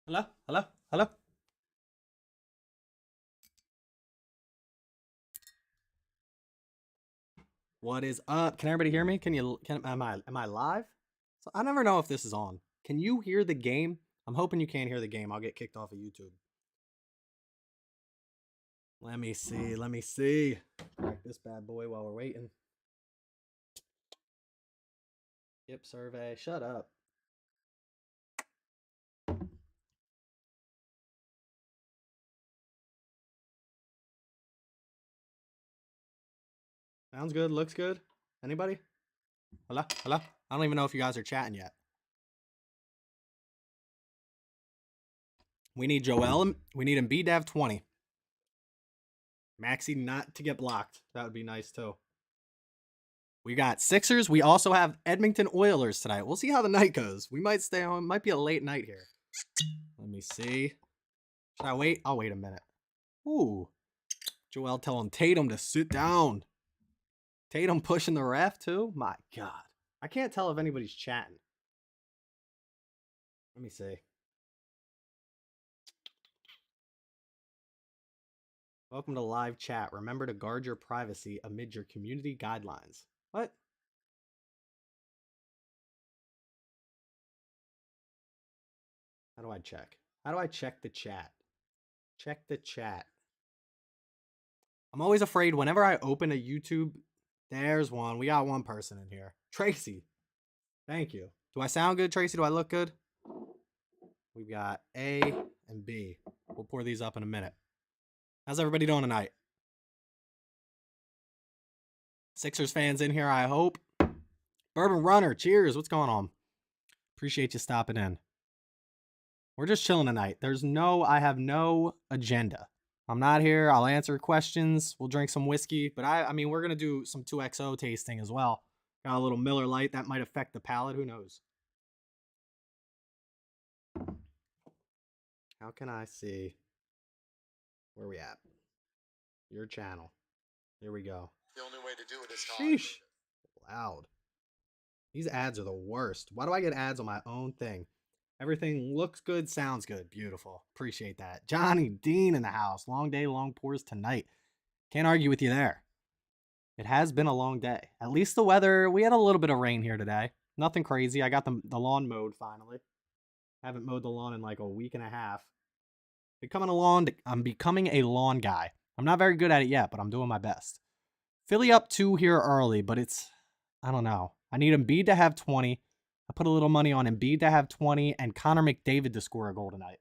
Hello? Hello? Hello? What is up? Can everybody hear me? Am I live? So I never know if this is on. Can you hear the game? I'm hoping you can't hear the game. I'll get kicked off of YouTube. Let me see. Crack this bad boy while we're waiting. Yep, survey. Shut up. Sounds good. Looks good. Anybody? Hello? Hello? I don't even know if you guys are chatting yet. We need Joel. We need Embiid to have 20. Maxi not to get blocked. That would be nice too. We got Sixers. We also have Edmonton Oilers tonight. We'll see how the night goes. We might stay on. Might be a late night here. Let me see. Should I wait? I'll wait a minute. Ooh. Joel telling Tatum to sit down. Tatum pushing the ref too? My God. I can't tell if anybody's chatting. Let me see. Welcome to live chat. Remember to guard your privacy amid your community guidelines. What? How do I check? How do I check the chat? Check the chat. I'm always afraid whenever I open a YouTube. There's one. We got one person in here. Tracy. Thank you. Do I sound good, Tracy? Do I look good? We've got A and B. We'll pour these up in a minute. How's everybody doing tonight? Sixers fans in here, I hope. Bourbon Runner, cheers. What's going on? Appreciate you stopping in. We're just chilling tonight. I have no agenda. I'm not here. I'll answer questions. We'll drink some whiskey. But I mean, we're going to do some 2XO tasting as well. Got a little Miller Lite. That might affect the palate. Who knows? How can I see? Where we at? Your channel. Here we go. The only way to do it is to Sheesh. Loud. These ads are the worst. Why do I get ads on my own thing? Everything looks good, sounds good. Beautiful. Appreciate that. Johnny Dean in the house. Long day, long pours tonight. Can't argue with you there. It has been a long day. At least the weather, we had a little bit of rain here today. Nothing crazy. I got the lawn mowed finally. Haven't mowed the lawn in like a week and a half. I'm becoming a lawn guy. I'm not very good at it yet, but I'm doing my best. Philly up 2 here early, but I don't know. I need Embiid to have 20. I put a little money on Embiid to have 20 and Connor McDavid to score a goal tonight.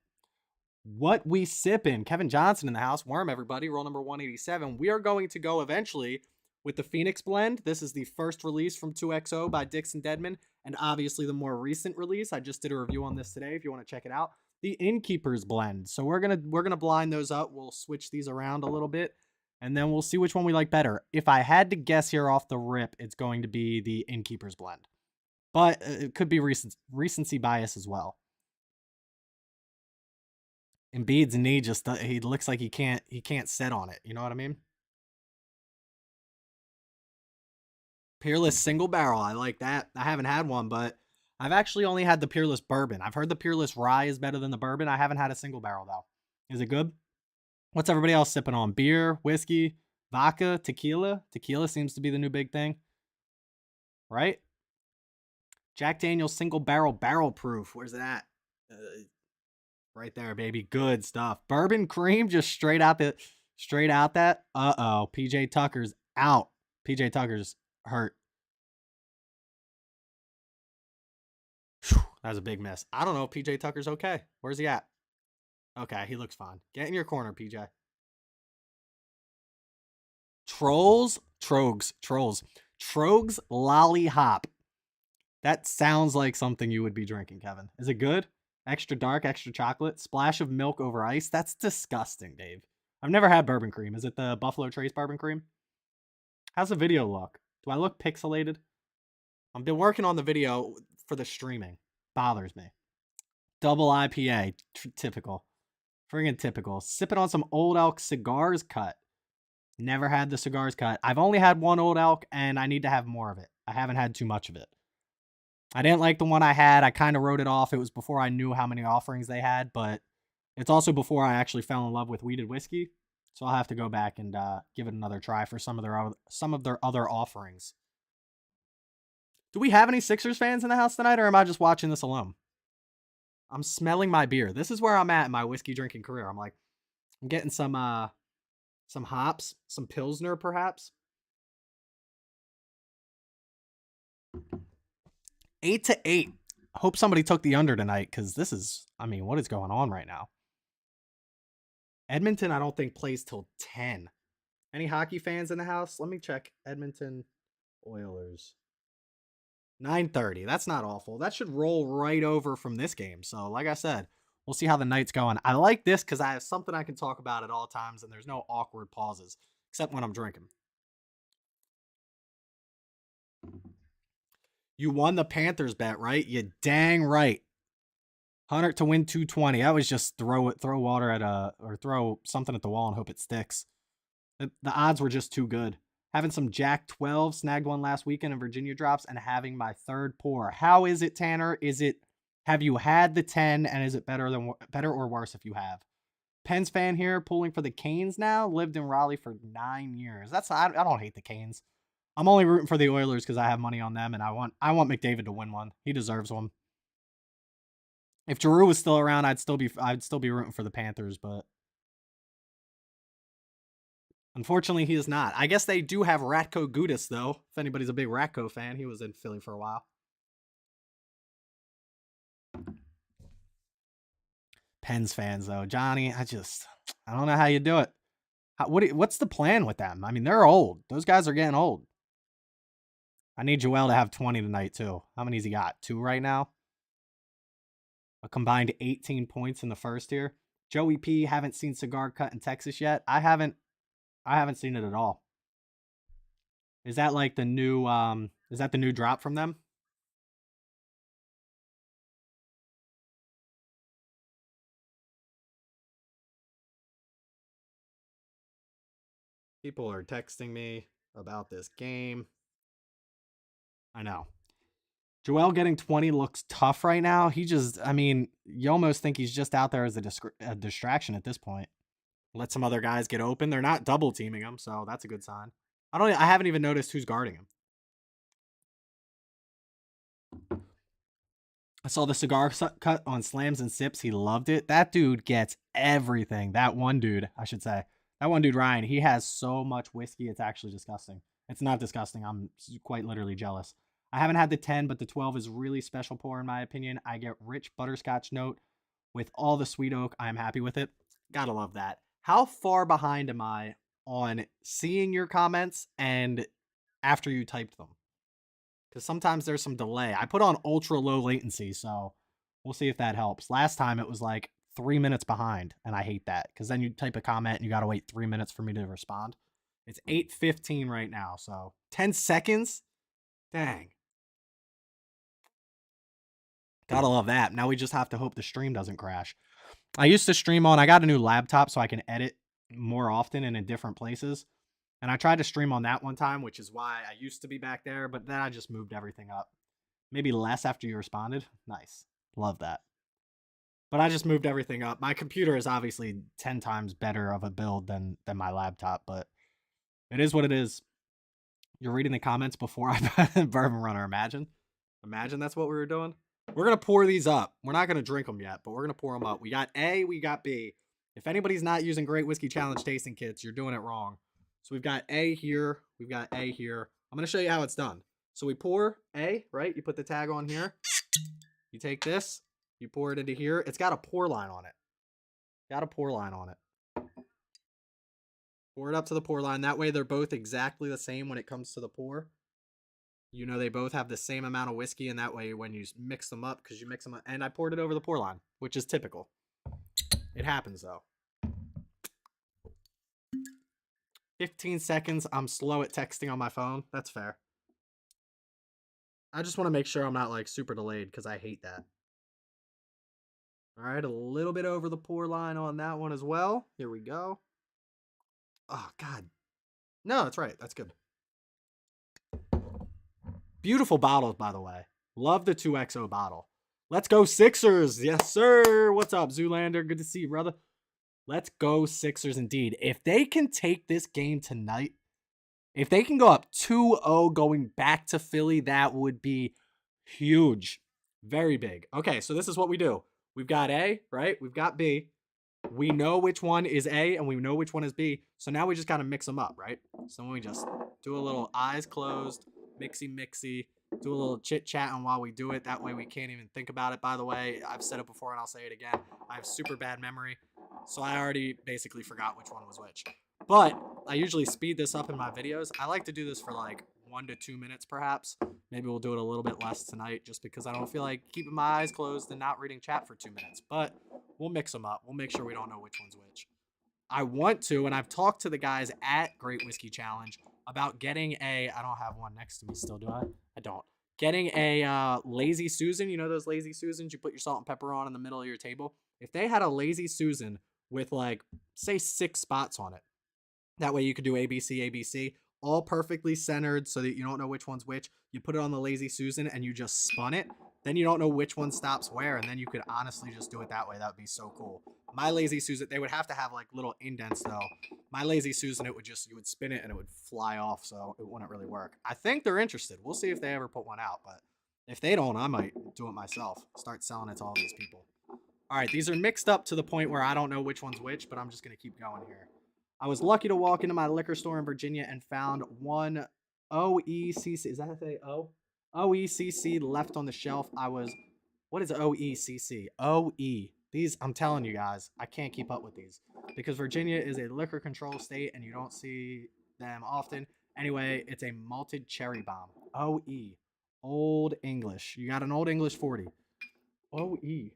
What we sipping? Kevin Johnson in the house. Worm, everybody. Roll number 187. We are going to go eventually with the Phoenix blend. This is the first release from 2XO by Dixon Dedman, and obviously the more recent release. I just did a review on this today if you want to check it out. The Innkeeper's blend. So we're gonna blind those up. We'll switch these around a little bit, and then we'll see which one we like better. If I had to guess here off the rip, it's going to be the Innkeeper's blend. But it could be recency bias as well. Embiid's knee he looks like he can't sit on it. You know what I mean? Peerless single barrel. I like that. I haven't had one, but I've actually only had the Peerless bourbon. I've heard the Peerless rye is better than the bourbon. I haven't had a single barrel though. Is it good? What's everybody else sipping on? Beer, whiskey, vodka, tequila? Tequila seems to be the new big thing. Right? Jack Daniel's single barrel proof. Where's it at? Right there, baby. Good stuff. Bourbon cream, just straight out that. Uh-oh. PJ Tucker's out. PJ Tucker's hurt. Whew, that was a big miss. I don't know if PJ Tucker's okay. Where's he at? Okay, he looks fine. Get in your corner, PJ. Trogs Lolly Hop. That sounds like something you would be drinking, Kevin. Is it good? Extra dark, extra chocolate, splash of milk over ice. That's disgusting, Dave. I've never had bourbon cream. Is it the Buffalo Trace bourbon cream? How's the video look? Do I look pixelated? I've been working on the video for the streaming. Bothers me. Double IPA. Typical. Friggin' typical. Sipping on some Old Elk Cigars Cut. Never had the Cigars Cut. I've only had one Old Elk, and I need to have more of it. I haven't had too much of it. I didn't like the one I had. I kind of wrote it off. It was before I knew how many offerings they had, but it's also before I actually fell in love with wheated whiskey. So I'll have to go back and give it another try for some of their other offerings. Do we have any Sixers fans in the house tonight, or am I just watching this alone? I'm smelling my beer. This is where I'm at in my whiskey drinking career. I'm getting some hops, some Pilsner perhaps. 8-8. Hope somebody took the under tonight because this is, what is going on right now? Edmonton, I don't think plays till 10. Any hockey fans in the house? Let me check. Edmonton Oilers. 9:30. That's not awful. That should roll right over from this game. So, like I said, we'll see how the night's going. I like this because I have something I can talk about at all times, and there's no awkward pauses, except when I'm drinking. You won the Panthers bet, right? You dang right. Hunter to win 220. That was just throw water at or throw something at the wall and hope it sticks. The odds were just too good. Having some Jack 12, snagged one last weekend in Virginia drops, and having my third pour. How is it, Tanner? Have you had the 10, and is it better or worse if you have? Pens fan here, pulling for the Canes now. Lived in Raleigh for 9 years. I don't hate the Canes. I'm only rooting for the Oilers because I have money on them, and I want McDavid to win one. He deserves one. If Giroux was still around, I'd still be rooting for the Panthers, but unfortunately, he is not. I guess they do have Ratko Gudas, though. If anybody's a big Ratko fan, he was in Philly for a while. Pens fans, though. Johnny, I don't know how you do it. What's the plan with them? They're old. Those guys are getting old. I need Joel to have 20 tonight, too. How many has he got? 2 right now? A combined 18 points in the first here. Joey P, haven't seen Cigar Cut in Texas yet. I haven't seen it at all. Is that like the new drop from them? People are texting me about this game. I know. Joel getting 20 looks tough right now. You almost think he's just out there as a distraction at this point. Let some other guys get open. They're not double teaming him, so that's a good sign. I haven't even noticed who's guarding him. I saw the cigar cut on Slams and Sips. He loved it. That dude gets everything. That one dude, I should say. That one dude, Ryan, he has so much whiskey. It's actually disgusting. It's not disgusting. I'm quite literally jealous. I haven't had the 10, but the 12 is really special pour in my opinion. I get rich butterscotch note with all the sweet oak. I'm happy with it. Gotta love that. How far behind am I on seeing your comments and after you typed them? Because sometimes there's some delay. I put on ultra low latency, so we'll see if that helps. Last time it was like 3 minutes behind, and I hate that because then you type a comment and you got to wait 3 minutes for me to respond. It's 8:15 right now, so 10 seconds? Dang. Gotta love that. Now we just have to hope the stream doesn't crash. I used to stream I got a new laptop so I can edit more often and in different places. And I tried to stream on that one time, which is why I used to be back there, but then I just moved everything up. Maybe less after you responded. Nice. Love that. But I just moved everything up. My computer is obviously 10 times better of a build than my laptop, but it is what it is. You're reading the comments before I Bourbon Runner. Imagine that's what we were doing. We're going to pour these up. We're not going to drink them yet, but we're going to pour them up. We got A, we got B. If anybody's not using Great Whiskey Challenge tasting kits, you're doing it wrong. So we've got A here. We've got A here. I'm going to show you how it's done. So we pour A, right? You put the tag on here. You take this. You pour it into here. It's got a pour line on it. Got a pour line on it. Pour it up to the pour line. That way they're both exactly the same when it comes to the pour. You know they both have the same amount of whiskey, and that way when you mix them up, because you mix them up, and I poured it over the pour line, which is typical. It happens, though. 15 seconds. I'm slow at texting on my phone. That's fair. I just want to make sure I'm not, like, super delayed, because I hate that. All right, a little bit over the pour line on that one as well. Here we go. Oh, God. No, that's right. That's good. Beautiful bottles, by the way. Love the 2XO bottle. Let's go Sixers. Yes, sir. What's up, Zoolander? Good to see you, brother. Let's go Sixers indeed. If they can take this game tonight, if they can go up 2-0 going back to Philly, that would be huge. Very big. Okay, so this is what we do. We've got A, right? We've got B. We know which one is A and we know which one is B. So now we just got to mix them up, right? So we just do a little eyes closed, mixy, do a little chit chatting while we do it. That way we can't even think about it. By the way, I've said it before and I'll say it again. I have super bad memory. So I already basically forgot which one was which. But I usually speed this up in my videos. I like to do this for like 1 to 2 minutes perhaps. Maybe we'll do it a little bit less tonight just because I don't feel like keeping my eyes closed and not reading chat for 2 minutes. But we'll mix them up. We'll make sure we don't know which one's which. I want to, and I've talked to the guys at Great Whiskey Challenge about getting I don't have one next to me still, do I? I don't. Getting a Lazy Susan. You know those Lazy Susans you put your salt and pepper on in the middle of your table? If they had a Lazy Susan with like, say 6 spots on it, that way you could do ABC, ABC, all perfectly centered so that you don't know which one's which. You put it on the Lazy Susan and you just spun it. Then you don't know which one stops where, and then you could honestly just do it that way. That would be so cool. My Lazy Susan, they would have to have like little indents though. My Lazy Susan, you would spin it and it would fly off, so it wouldn't really work. I think they're interested. We'll see if they ever put one out, but if they don't, I might do it myself. Start selling it to all these people. All right, these are mixed up to the point where I don't know which one's which, but I'm just going to keep going here. I was lucky to walk into my liquor store in Virginia and found one OECC. Is that how they say O? OECC left on the shelf. What is OECC? OE. These, I'm telling you guys, I can't keep up with these because Virginia is a liquor control state and you don't see them often. Anyway, it's a malted cherry bomb. OE. Old English. You got an Old English 40. OE.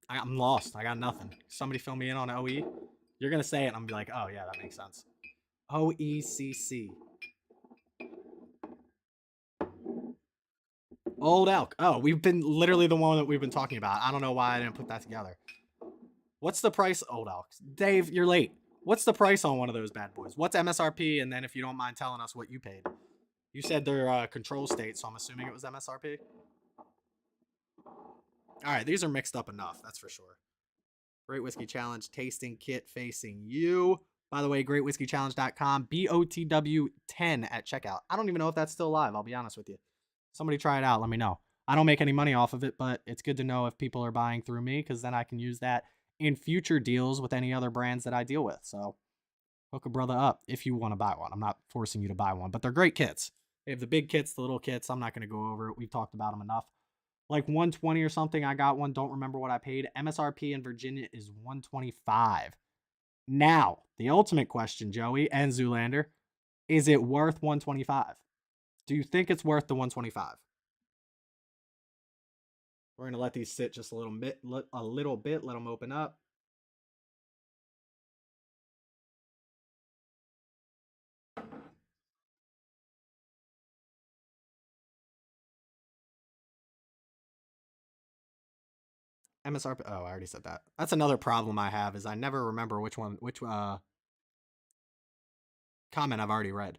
I'm lost. I got nothing. Somebody fill me in on OE. You're going to say it and I'm going to be like, oh, yeah, that makes sense. OECC. Old Elk. Oh, we've been literally the one that we've been talking about. I don't know why I didn't put that together. What's the price? Old Elk. Dave, you're late. What's the price on one of those bad boys? What's MSRP? And then if you don't mind telling us what you paid. You said they're control state, so I'm assuming it was MSRP. All right, these are mixed up enough. That's for sure. Great Whiskey Challenge tasting kit facing you. By the way, greatwhiskeychallenge.com, BOTW10 at checkout. I don't even know if that's still live. I'll be honest with you. Somebody try it out. Let me know. I don't make any money off of it, but it's good to know if people are buying through me because then I can use that in future deals with any other brands that I deal with. So hook a brother up if you want to buy one. I'm not forcing you to buy one, but they're great kits. They have the big kits, the little kits. I'm not going to go over it. We've talked about them enough. Like 120 or something. I got one. Don't remember what I paid. MSRP in Virginia is 125. Now, the ultimate question, Joey and Zoolander, is it worth 125? Do you think it's worth the 125? We're going to let these sit just a little bit, let them open up. MSRP. Oh, I already said that. That's another problem I have is I never remember which comment I've already read.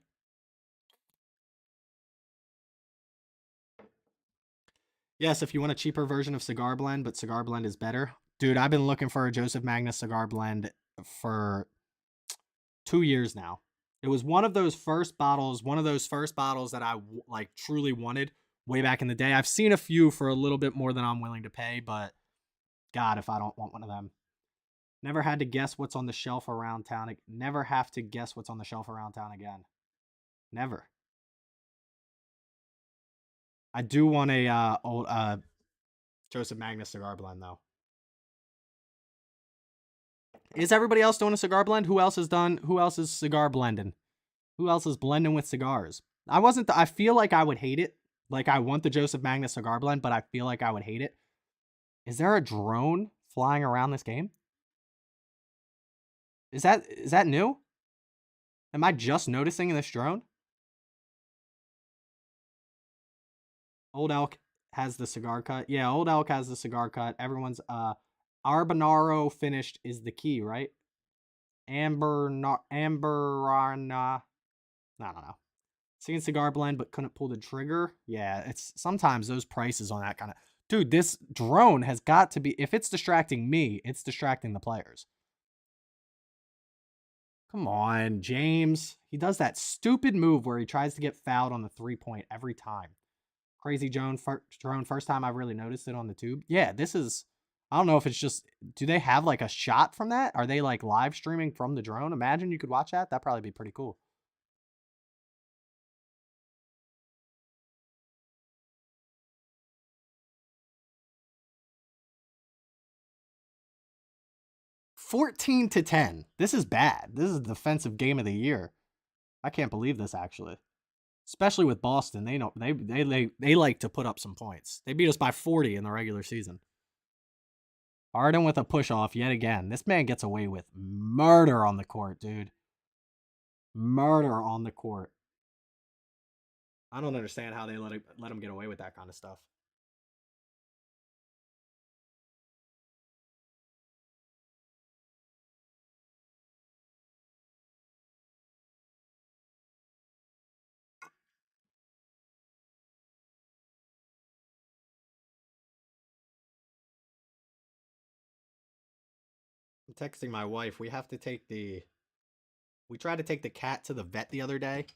Yes, if you want a cheaper version of Cigar Blend, but Cigar Blend is better. Dude, I've been looking for a Joseph Magnus Cigar Blend for 2 years now. It was one of those first bottles that I like truly wanted way back in the day. I've seen a few for a little bit more than I'm willing to pay, but God, if I don't want one of them. Never had to guess what's on the shelf around town. Never have to guess what's on the shelf around town again. Never. I do want a old Joseph Magnus Cigar Blend though. Is everybody else doing a cigar blend? Who else is cigar blending? Who else is blending with cigars? I feel like I would hate it. Like I want the Joseph Magnus Cigar Blend, but I feel like I would hate it. Is there a drone flying around this game? Is that new? Am I just noticing this drone? Old Elk has the cigar cut. Yeah, Old Elk has the cigar cut. Everyone's Arbanaro finished is the key, right? Amberana. I don't know. Singing cigar blend, but couldn't pull the trigger. Yeah, it's sometimes those prices on that kind of. Dude, this drone has got to be. If it's distracting me, it's distracting the players. Come on, James. He does that stupid move where he tries to get fouled on the 3-point every time. Crazy drone, first time I really noticed it on the tube. Yeah, this is. I don't know if it's just. Do they have like a shot from that? Are they like live streaming from the drone? Imagine you could watch that. That'd probably be pretty cool. 14-10. This is bad. This is the defensive game of the year. I can't believe this actually. Especially with Boston, they know they like to put up some points. They beat us by 40 in the regular season. Harden with a push off yet again. This man gets away with murder on the court, dude. Murder on the court. I don't understand how they let him get away with that kind of stuff. I'm texting my wife. We tried to take the cat to the vet the other day.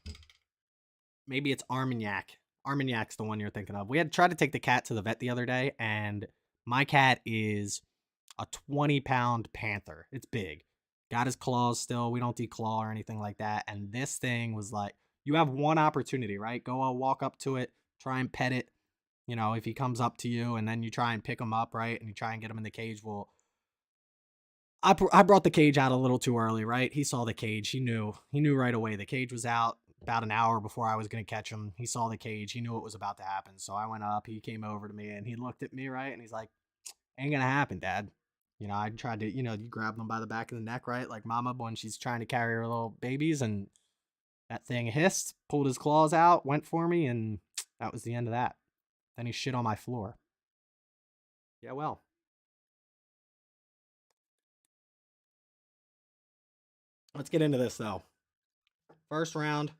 Maybe it's Armagnac. Armagnac's the one you're thinking of. We had tried to take the cat to the vet the other day, and my cat is a 20-pound panther. It's big. Got his claws still. We don't declaw or anything like that. And this thing was like, you have one opportunity, right? Go walk up to it, try and pet it. You know, if he comes up to you and then you try and pick him up, right? And you try and get him in the cage. Well, I brought the cage out a little too early, right? He saw the cage. He knew right away. The cage was out about an hour before I was going to catch him. He saw the cage. He knew what was about to happen. So I went up. He came over to me and he looked at me, right? And he's like, ain't going to happen, Dad. You know, I tried to, you grab them by the back of the neck, right? Like mama when she's trying to carry her little babies, and that thing hissed, pulled his claws out, went for me, and that was the end of that. Then he shit on my floor. Yeah, well. Let's get into this, though. First round.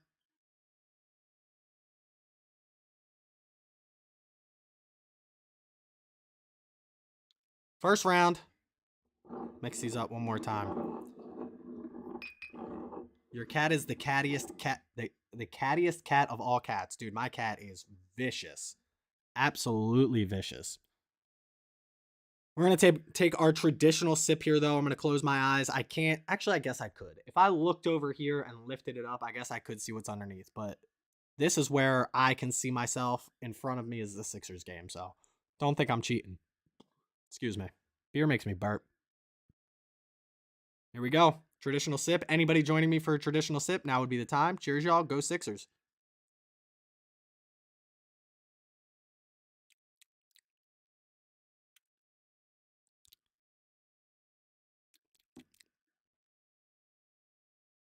First round. Mix these up one more time. Your cat is the cattiest cat, the cattiest cat of all cats. Dude, my cat is vicious. Absolutely vicious. We're going to take our traditional sip here, though. I'm going to close my eyes. I can't. Actually, I guess I could. If I looked over here and lifted it up, I guess I could see what's underneath. But this is where I can see myself. In front of me is the Sixers game. So don't think I'm cheating. Excuse me. Beer makes me burp. Here we go. Traditional sip. Anybody joining me for a traditional sip? Now would be the time. Cheers, y'all. Go Sixers.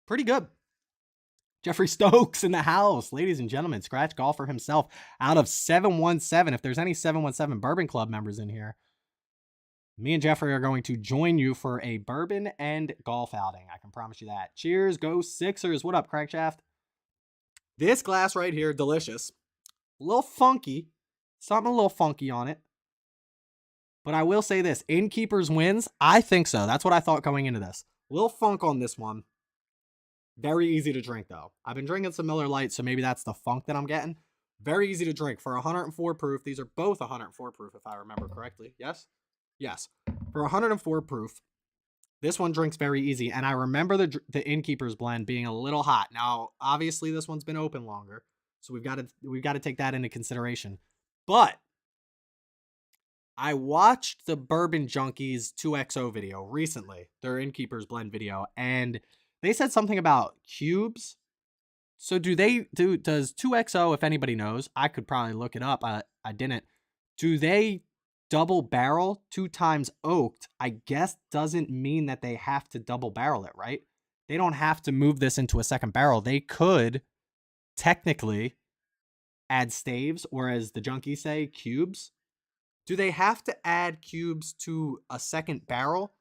Pretty good. Jeffrey Stokes in the house. Ladies and gentlemen, scratch golfer himself out of 717. If there's any 717 Bourbon Club members in here, me and Jeffrey are going to join you for a bourbon and golf outing. I can promise you that. Cheers. Go Sixers. What up, Crankshaft? This glass right here, delicious. A little funky. Something a little funky on it. But I will say this. Innkeeper's wins? I think so. That's what I thought going into this. A little funk on this one. Very easy to drink, though. I've been drinking some Miller Lite, so maybe that's the funk that I'm getting. Very easy to drink. For 104 proof, these are both 104 proof, if I remember correctly. Yes? Yes. For 104 proof, this one drinks very easy. And I remember the Innkeeper's blend being a little hot. Now, obviously, this one's been open longer, so we've got to take that into consideration. But I watched the Bourbon Junkies 2XO video recently, their Innkeeper's blend video, and they said something about cubes. So does 2XO, if anybody knows, I could probably look it up. I didn't. Do they double barrel 2 times oaked? I guess doesn't mean that they have to double barrel it, right? They don't have to move this into a second barrel. They could technically add staves, or as the junkies say, cubes. Do they have to add cubes to a second barrel?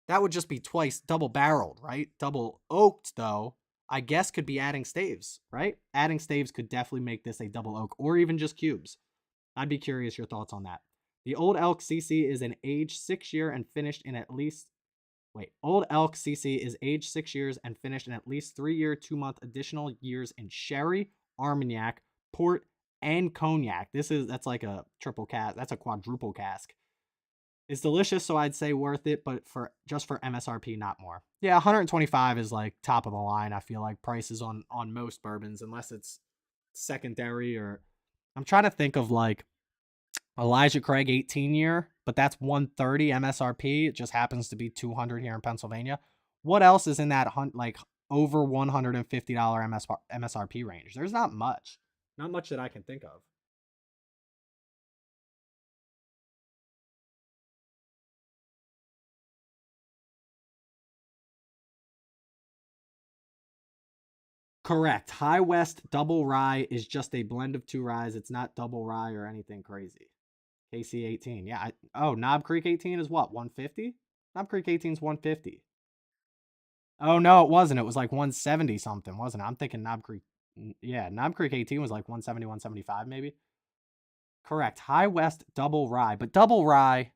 That would just be twice double barreled, right? Double oaked, though. I guess could be adding staves, right? Adding staves could definitely make this a double oak or even just cubes. I'd be curious your thoughts on that. The Old Elk CC is an aged 6-year and finished in at least Old Elk CC is aged 6 years and finished in at least 3-year, 2-month additional years in sherry, Armagnac, port, and cognac. That's like a triple cask. That's a quadruple cask. It's delicious, so I'd say worth it, but just for MSRP, not more. Yeah, 125 is like top of the line. I feel like prices on most bourbons, unless it's secondary or I'm trying to think of like Elijah Craig 18-year, but that's 130 MSRP. It just happens to be 200 here in Pennsylvania. What else is in that like over $150 MSRP range? There's not much. Not much that I can think of. Correct. High West Double Rye is just a blend of 2 ryes. It's not double rye or anything crazy. KC 18. Yeah. Knob Creek 18 is what? 150? Knob Creek 18 is 150. Oh, no, it wasn't. It was like 170 something, wasn't it? I'm thinking Knob Creek. Yeah, Knob Creek 18 was like 170, 175 maybe. Correct. High West Double Rye. But Double Rye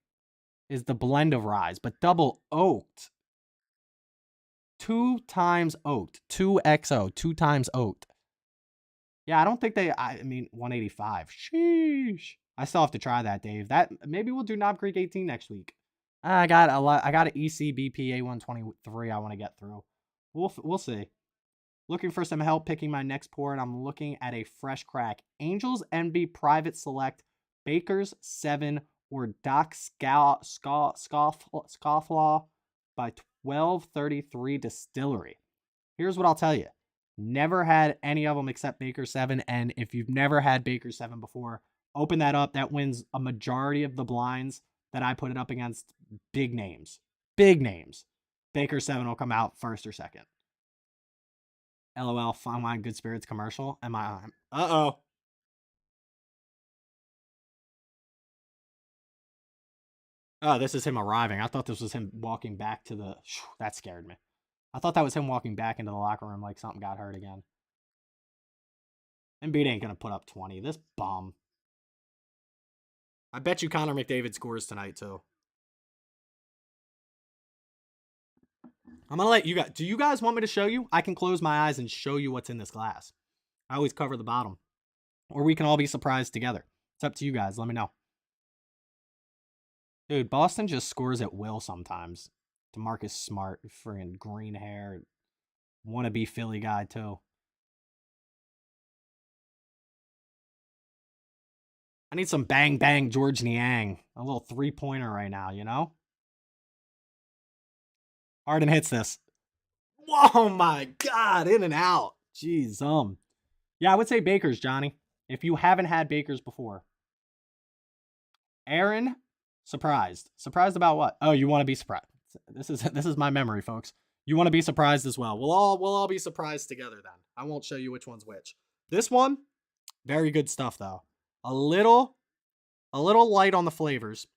is the blend of ryes. But Double Oaked. 2 times oaked. 2XO. 2 times oaked. Yeah, I don't think I mean, 185. Sheesh. I still have to try that, Dave. Maybe we'll do Knob Creek 18 next week. I got an EC BPA 123 I want to get through. We'll see. Looking for some help picking my next pour, and I'm looking at a fresh crack. Angels Envy Private Select, Baker's 7, or Doc Scofflaw by 1233 Distillery. Here's what I'll tell you. Never had any of them except Baker's 7, and if you've never had Baker's 7 before, open that up. That wins a majority of the blinds that I put it up against. Big names. Big names. Baker's 7 will come out first or second. LOL, Fine Wine Good Spirits commercial. Am I on? Uh-oh. Oh, this is him arriving. I thought this was him walking back to the... That scared me. I thought that was him walking back into the locker room like something got hurt again. Embiid ain't going to put up 20. This bum. I bet you Connor McDavid scores tonight, too. I'm going to let you guys... Do you guys want me to show you? I can close my eyes and show you what's in this glass. I always cover the bottom. Or we can all be surprised together. It's up to you guys. Let me know. Dude, Boston just scores at will sometimes. DeMarcus Smart, friggin' green hair. Wannabe Philly guy, too. I need some bang bang George Niang. A little 3-pointer right now, you know? Harden hits this. Whoa, my God. In and out. Jeez, Yeah, I would say Baker's, Johnny. If you haven't had Baker's before. Aaron, surprised. Surprised about what? Oh, you want to be surprised. This is my memory, folks. You want to be surprised as well. We'll all be surprised together then. I won't show you which one's which. This one, very good stuff though. A little light on the flavors.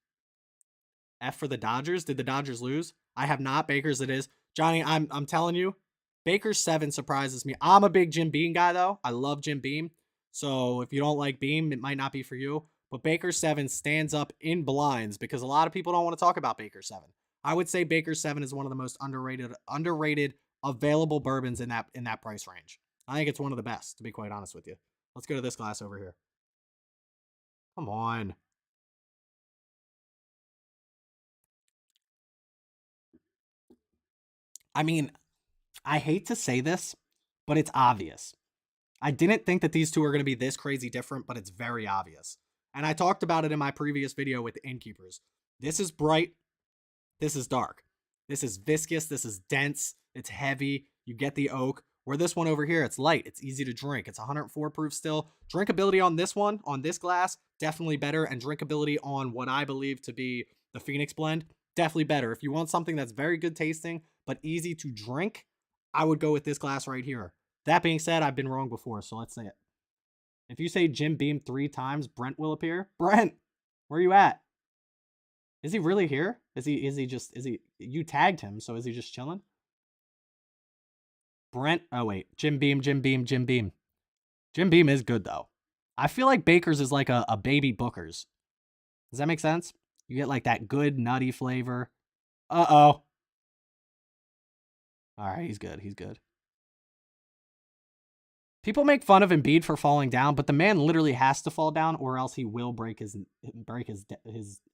F for the Dodgers. Did the Dodgers lose? I have not. Baker's it is. Johnny, I'm telling you, Baker's 7 surprises me. I'm a big Jim Beam guy though. I love Jim Beam. So if you don't like Beam, it might not be for you. But Baker's 7 stands up in blinds because a lot of people don't want to talk about Baker's 7. I would say Baker's 7 is one of the most underrated available bourbons in that price range. I think it's one of the best, to be quite honest with you. Let's go to this glass over here. Come on. I mean, I hate to say this, but it's obvious. I didn't think that these two are going to be this crazy different, but it's very obvious. And I talked about it in my previous video with the Innkeepers. This is bright. This is dark. This is viscous. This is dense. It's heavy. You get the oak. Where this one over here, it's light. It's easy to drink. It's 104 proof still. Drinkability on this one, on this glass, definitely better. And drinkability on what I believe to be the Phoenix blend, definitely better. If you want something that's very good tasting, but easy to drink, I would go with this glass right here. That being said, I've been wrong before, so let's say it. If you say Jim Beam 3 times, Brent will appear. Brent, where are you at? Is he really here? You tagged him, so is he just chilling? Brent. Oh, wait. Jim Beam, Jim Beam, Jim Beam. Jim Beam is good, though. I feel like Baker's is like a baby Booker's. Does that make sense? You get like that good nutty flavor. Uh-oh. All right, he's good. He's good. People make fun of Embiid for falling down, but the man literally has to fall down or else he will break his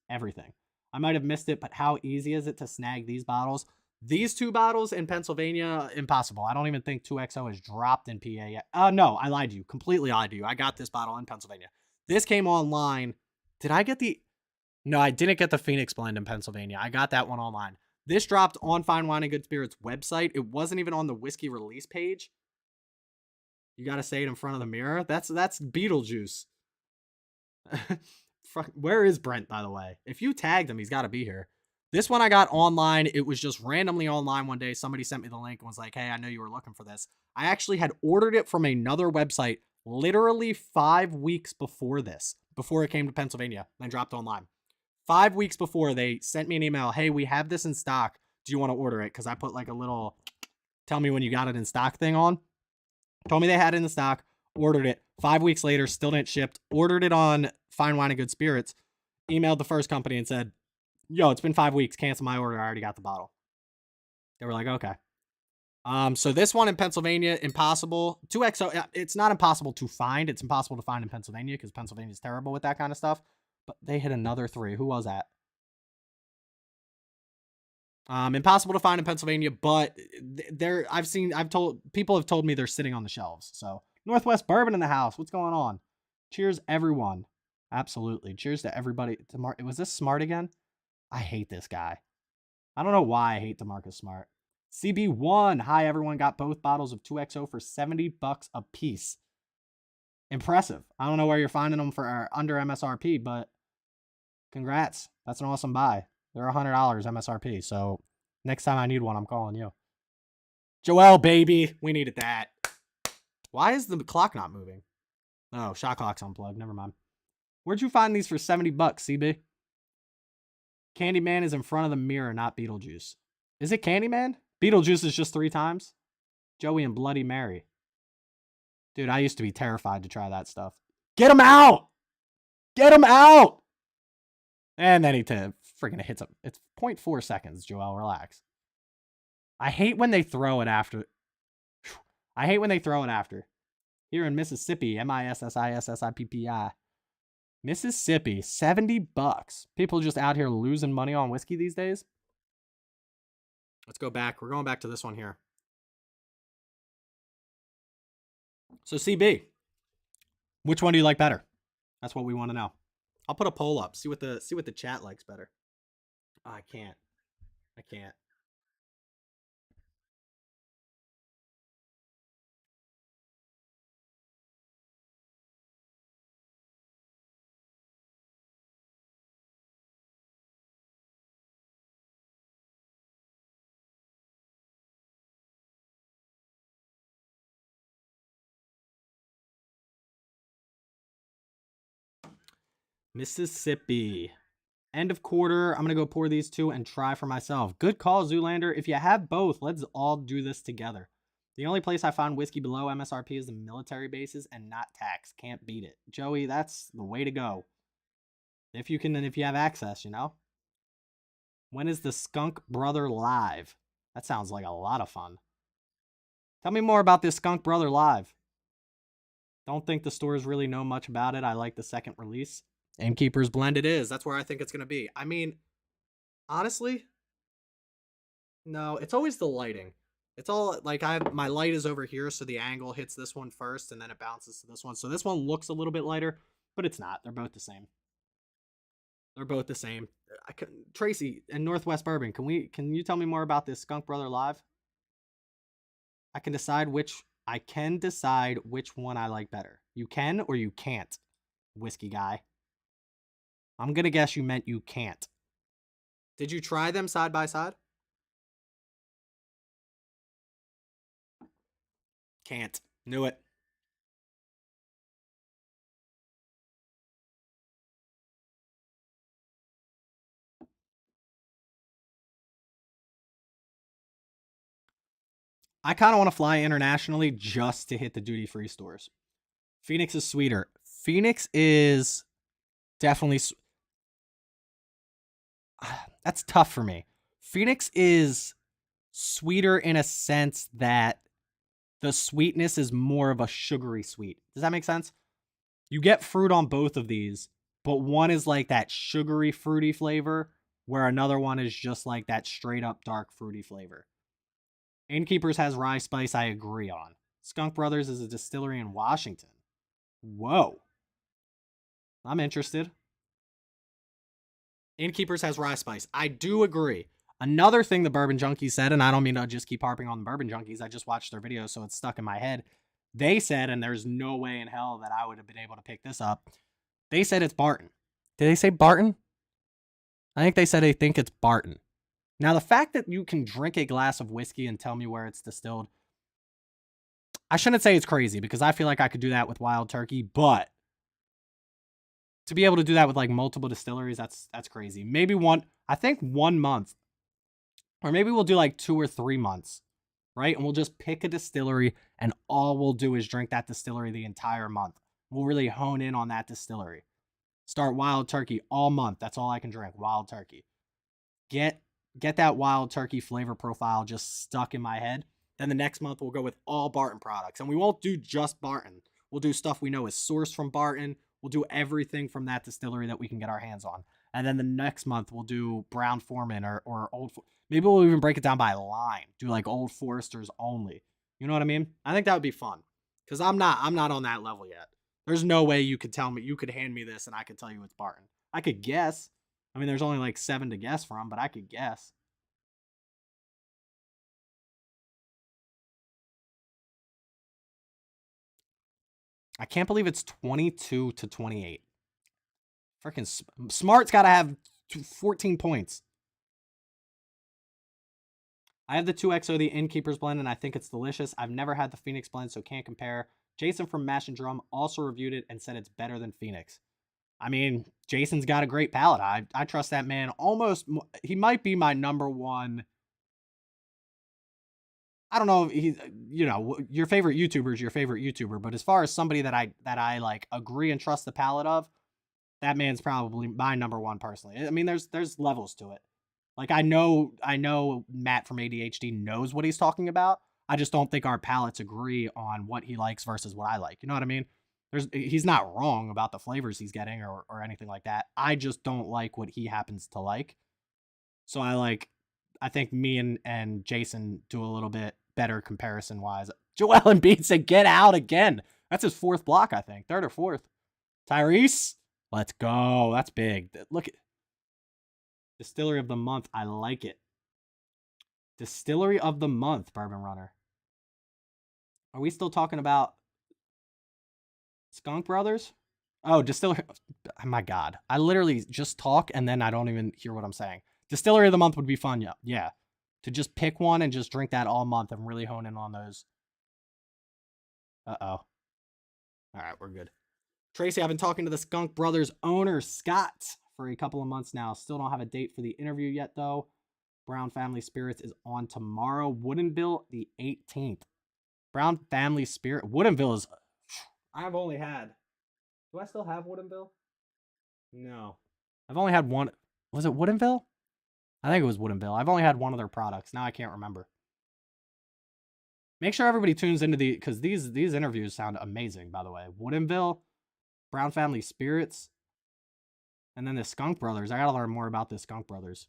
everything. I might have missed it, but how easy is it to snag these bottles? These 2 bottles in Pennsylvania, impossible. I don't even think 2XO is dropped in PA yet. No, I lied to you. Completely lied to you. I got this bottle in Pennsylvania. This came online. Did I get the... No, I didn't get the Phoenix blend in Pennsylvania. I got that one online. This dropped on Fine Wine and Good Spirits website. It wasn't even on the whiskey release page. You got to say it in front of the mirror. That's Beetlejuice. Where is Brent, by the way? If you tagged him, he's got to be here. This one I got online. It was just randomly online one day. Somebody sent me the link and was like, hey, I know you were looking for this. I actually had ordered it from another website literally 5 weeks before this, before it came to Pennsylvania, then dropped online. 5 weeks before, they sent me an email. Hey, we have this in stock. Do you want to order it? Because I put like a little tell me when you got it in stock thing on. Told me they had it in the stock, ordered it. 5 weeks later, still didn't ship. Ordered it on Fine Wine and Good Spirits. Emailed the first company and said, yo, it's been 5 weeks. Cancel my order. I already got the bottle. They were like, okay. So this one in Pennsylvania, impossible. 2XO, it's not impossible to find. It's impossible to find in Pennsylvania because Pennsylvania is terrible with that kind of stuff. But they hit another 3. Who was that? Impossible to find in Pennsylvania, but people have told me they're sitting on the shelves. So Northwest Bourbon in the house. What's going on? Cheers, everyone. Absolutely. Cheers to everybody. Was this Smart again? I hate this guy. I don't know why I hate DeMarcus Smart. CB1. Hi, everyone. Got both bottles of 2XO for $70 a piece. Impressive. I don't know where you're finding them for under MSRP, but congrats. That's an awesome buy. They're $100 MSRP. So next time I need one, I'm calling you. Joel, baby. We needed that. Why is the clock not moving? Oh, shot clock's unplugged. Never mind. Where'd you find these for $70, CB? Candyman is in front of the mirror, not Beetlejuice. Is it Candyman? Beetlejuice is just 3 times? Joey and Bloody Mary. Dude, I used to be terrified to try that stuff. Get him out! Get him out! And then he freaking hits him. It's 0.4 seconds, Joel. Relax. I hate when they throw it after. Here in Mississippi, Mississippi, Mississippi, $70. People just out here losing money on whiskey these days. Let's go back. We're going back to this one here. So CB, which one do you like better? That's what we want to know. I'll put a poll up. See what the chat likes better. Oh, I can't. Mississippi. End of quarter. I'm going to go pour these 2 and try for myself. Good call, Zoolander. If you have both, let's all do this together. The only place I found whiskey below MSRP is the military bases and not tax. Can't beat it. Joey, that's the way to go. If you can and if you have access, you know? When is the Skunk Brother live? That sounds like a lot of fun. Tell me more about this Skunk Brother live. Don't think the stores really know much about it. I like the second release. Innkeeper's blend it is. That's where I think it's going to be. I mean, honestly, no, it's always the lighting. It's all like my light is over here, so the angle hits this one first and then it bounces to this one. So this one looks a little bit lighter, but it's not. They're both the same. Tracy and Northwest Bourbon, can you tell me more about this Skunk Brother live? I can decide which one I like better. You can or you can't, whiskey guy. I'm going to guess you meant you can't. Did you try them side by side? Can't. Knew it. I kind of want to fly internationally just to hit the duty-free stores. Phoenix is sweeter. Phoenix is definitely... That's tough for me. Phoenix is sweeter in a sense that the sweetness is more of a sugary sweet. Does that make sense? You get fruit on both of these, but one is like that sugary fruity flavor, where another one is just like that straight up dark fruity flavor. Innkeepers has rye spice, I agree on. Skunk Brothers is a distillery in Washington. Whoa. I'm interested. Innkeepers has rye spice. I do agree. Another thing the Bourbon Junkies said, and I don't mean to just keep harping on the Bourbon Junkies, I just watched their video, so it's stuck in my head. They said, and there's no way in hell that I would have been able to pick this up, they said it's Barton. Did they say Barton? I think they said they think it's Barton. Now, the fact that you can drink a glass of whiskey and tell me where it's distilled, I shouldn't say it's crazy, because I feel like I could do that with Wild Turkey, but to be able to do that with like multiple distilleries, that's crazy. Maybe I think 1 month, or maybe we'll do like 2 or 3 months, right? And we'll just pick a distillery, and all we'll do is drink that distillery the entire month. We'll really hone in on that distillery. Start Wild Turkey all month. That's all I can drink, Wild Turkey. Get that Wild Turkey flavor profile just stuck in my head. Then the next month we'll go with all Barton products. And we won't do just Barton. We'll do stuff we know is sourced from Barton. We'll do everything from that distillery that we can get our hands on. And then the next month we'll do Brown Foreman or Old... Maybe we'll even break it down by line. Do like Old Foresters only. You know what I mean? I think that would be fun. Because I'm not on that level yet. There's no way you could tell me, you could hand me this and I could tell you it's Barton. I could guess. I mean, there's only like 7 to guess from, but I could guess. I can't believe it's 22 to 28. Freaking Smart's got to have 14 points. I have the 2XO, the Innkeeper's blend, and I think it's delicious. I've never had the Phoenix blend, so can't compare. Jason from Mash and Drum also reviewed it and said it's better than Phoenix. I mean, Jason's got a great palate. I trust that man almost. He might be my number one. I don't know if he's, you know, your favorite YouTuber is your favorite YouTuber, but as far as somebody that I like agree and trust the palate of, that man's probably my number one personally. I mean, there's levels to it. Like I know Matt from ADHD knows what he's talking about. I just don't think our palates agree on what he likes versus what I like. You know what I mean? He's not wrong about the flavors he's getting or anything like that. I just don't like what he happens to like. So I think me and Jason do a little bit better comparison wise. Joel Embiid said, "Get out again." That's his 4th block, I think. 3rd or 4th. Tyrese, let's go. That's big. Look at Distillery of the Month. I like it. Distillery of the Month, Bourbon Runner. Are we still talking about Skunk Brothers? Oh, Distillery. Oh my God. I literally just talk and then I don't even hear what I'm saying. Distillery of the Month would be fun. Yeah. Yeah. To just pick one and just drink that all month and really hone in on those. Uh-oh. All right, we're good. Tracy, I've been talking to the Skunk Brothers owner, Scott, for a couple of months now. Still don't have a date for the interview yet, though. Brown Family Spirits is on tomorrow. Woodinville, the 18th. Brown Family Spirit. Woodinville is... I've only had... Do I still have Woodinville? No. I've only had one... Was it Woodinville? I think it was Woodinville. I've only had one of their products. Now I can't remember. Make sure everybody tunes into the... Because these interviews sound amazing, by the way. Woodinville, Brown Family Spirits, and then the Skunk Brothers. I gotta learn more about the Skunk Brothers.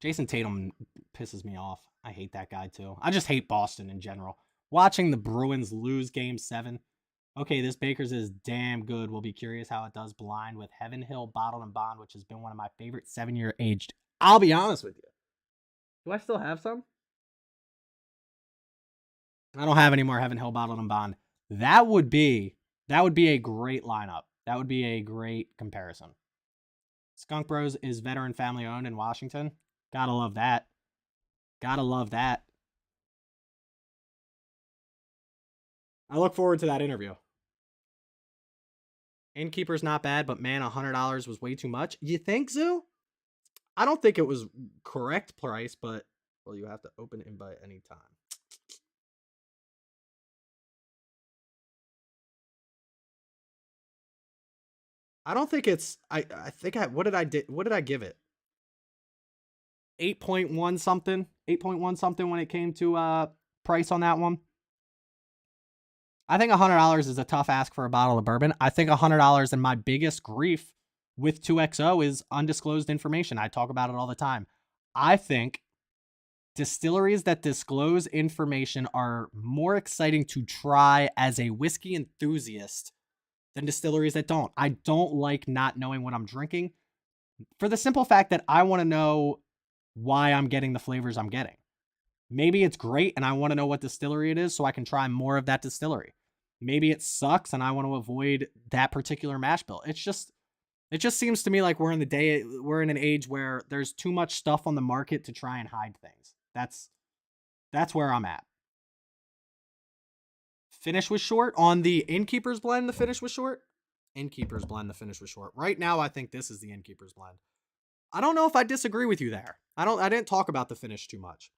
Jason Tatum pisses me off. I hate that guy too. I just hate Boston in general. Watching the Bruins lose Game 7. Okay, this Baker's is damn good. We'll be curious how it does blind with Heaven Hill Bottled and Bond, which has been one of my favorite 7-year aged. I'll be honest with you. Do I still have some? I don't have any more Heaven Hill Bottled and Bond. That would be a great lineup. That would be a great comparison. Skunk Bros is veteran family owned in Washington. Gotta love that. Gotta love that. I look forward to that interview. Innkeeper's not bad, but man, $100 was way too much. You think, Zoo? I don't think it was correct price, but well, you have to open invite anytime. I don't think it's. I think what did I give it? 8.1 something. 8.1 something when it came to price on that one. I think $100 is a tough ask for a bottle of bourbon. I think $100, and my biggest grief with 2XO is undisclosed information. I talk about it all the time. I think distilleries that disclose information are more exciting to try as a whiskey enthusiast than distilleries that don't. I don't like not knowing what I'm drinking for the simple fact that I want to know why I'm getting the flavors I'm getting. Maybe it's great and I want to know what distillery it is so I can try more of that distillery. Maybe it sucks and I want to avoid that particular mash bill. It just seems to me like we're in an age where there's too much stuff on the market to try and hide things. That's where I'm at. Finish was short on the Innkeeper's blend. The finish was short. Innkeeper's blend. The finish was short. Right now, I think this is the Innkeeper's blend. I don't know if I disagree with you there. I didn't talk about the finish too much.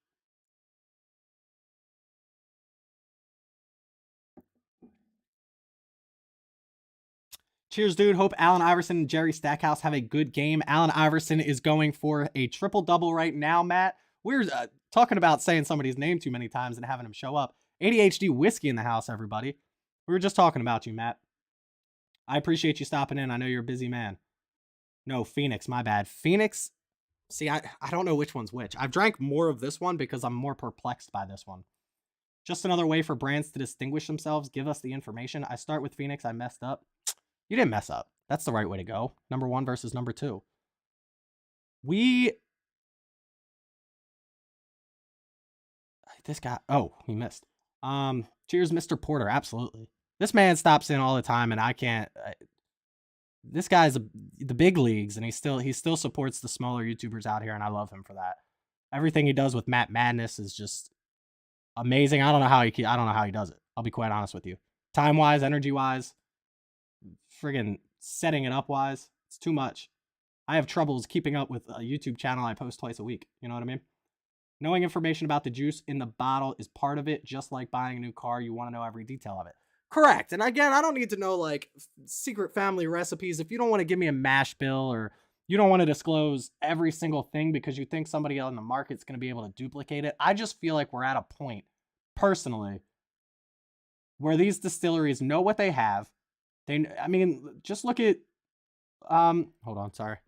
Cheers, dude. Hope Allen Iverson and Jerry Stackhouse have a good game. Allen Iverson is going for a triple-double right now, Matt. We're talking about saying somebody's name too many times and having him show up. ADHD whiskey in the house, everybody. We were just talking about you, Matt. I appreciate you stopping in. I know you're a busy man. No, Phoenix, my bad. Phoenix, see, I don't know which one's which. I've drank more of this one because I'm more perplexed by this one. Just another way for brands to distinguish themselves. Give us the information. I start with Phoenix. I messed up. You didn't mess up. That's the right way to go. Number 1 versus number 2. This guy, oh, he missed. Cheers, Mr. Porter. Absolutely. This man stops in all the time, and I can't. This guy's the big leagues, and he still supports the smaller YouTubers out here, and I love him for that. Everything he does with Matt Madness is just amazing. I don't know how he does it. I'll be quite honest with you. Time wise, energy wise, friggin' setting it up wise, it's too much. I have troubles keeping up with a YouTube channel I post twice a week. You know what I mean? Knowing information about the juice in the bottle is part of it. Just like buying a new car, you want to know every detail of it. Correct. And again, I don't need to know like secret family recipes. If you don't want to give me a mash bill or you don't want to disclose every single thing because you think somebody on the market's going to be able to duplicate it. I just feel like we're at a point, personally, where these distilleries know what they have. Just look at, hold on, sorry.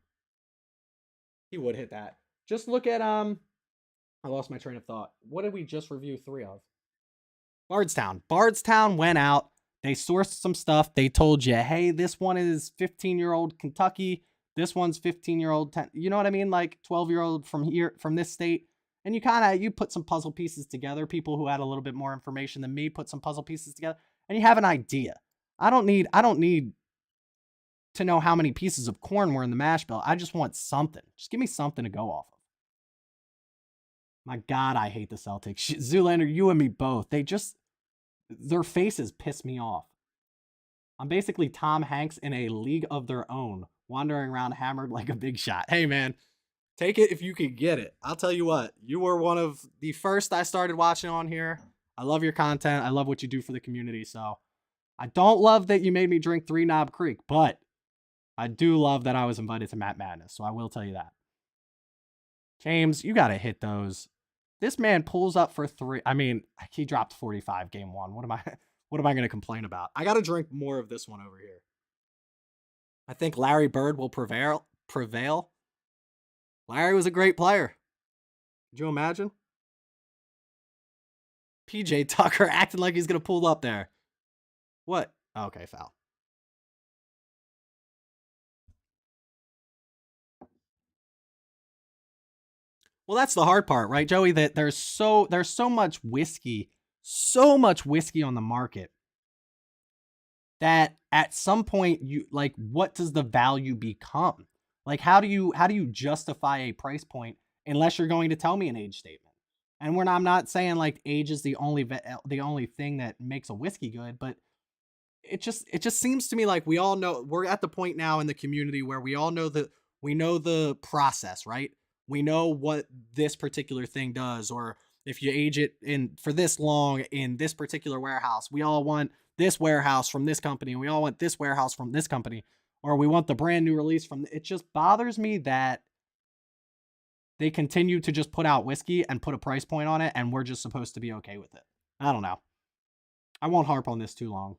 He would hit that. Just look at, I lost my train of thought. What did we just review 3 of? Bardstown. Bardstown went out. They sourced some stuff. They told you, hey, this one is 15-year-old Kentucky. This one's 15-year-old, you know what I mean? Like 12-year-old from this state. And you put some puzzle pieces together. People who had a little bit more information than me put some puzzle pieces together. And you have an idea. I don't need to know how many pieces of corn were in the mash bill. I just want something. Just give me something to go off of. My God, I hate the Celtics. Zoolander, you and me both. Their faces piss me off. I'm basically Tom Hanks in a league of their own, wandering around hammered like a big shot. Hey, man, take it if you can get it. I'll tell you what, you were one of the first I started watching on here. I love your content. I love what you do for the community. So I don't love that you made me drink 3 Knob Creek, but I do love that I was invited to Matt Madness. So I will tell you that. James, you got to hit those. This man pulls up for 3. I mean, he dropped 45 game 1. What am I going to complain about? I got to drink more of this one over here. I think Larry Bird will prevail. Larry was a great player. Could you imagine? PJ Tucker acting like he's going to pull up there. What? Oh, okay, foul. Well, that's the hard part, right, Joey? That there's so much whiskey on the market that at some point you like, what does the value become? Like, how do you justify a price point unless you're going to tell me an age statement? And I'm not saying like age is the only thing that makes a whiskey good, but it just seems to me like we all know, we're at the point now in the community where we all know that we know the process, right? We know what this particular thing does, or if you age it in for this long in this particular warehouse, we all want this warehouse from this company, and we all want this warehouse from this company, or we want the brand new release from. It just bothers me that they continue to just put out whiskey and put a price point on it, and we're just supposed to be okay with it. I don't know. I won't harp on this too long.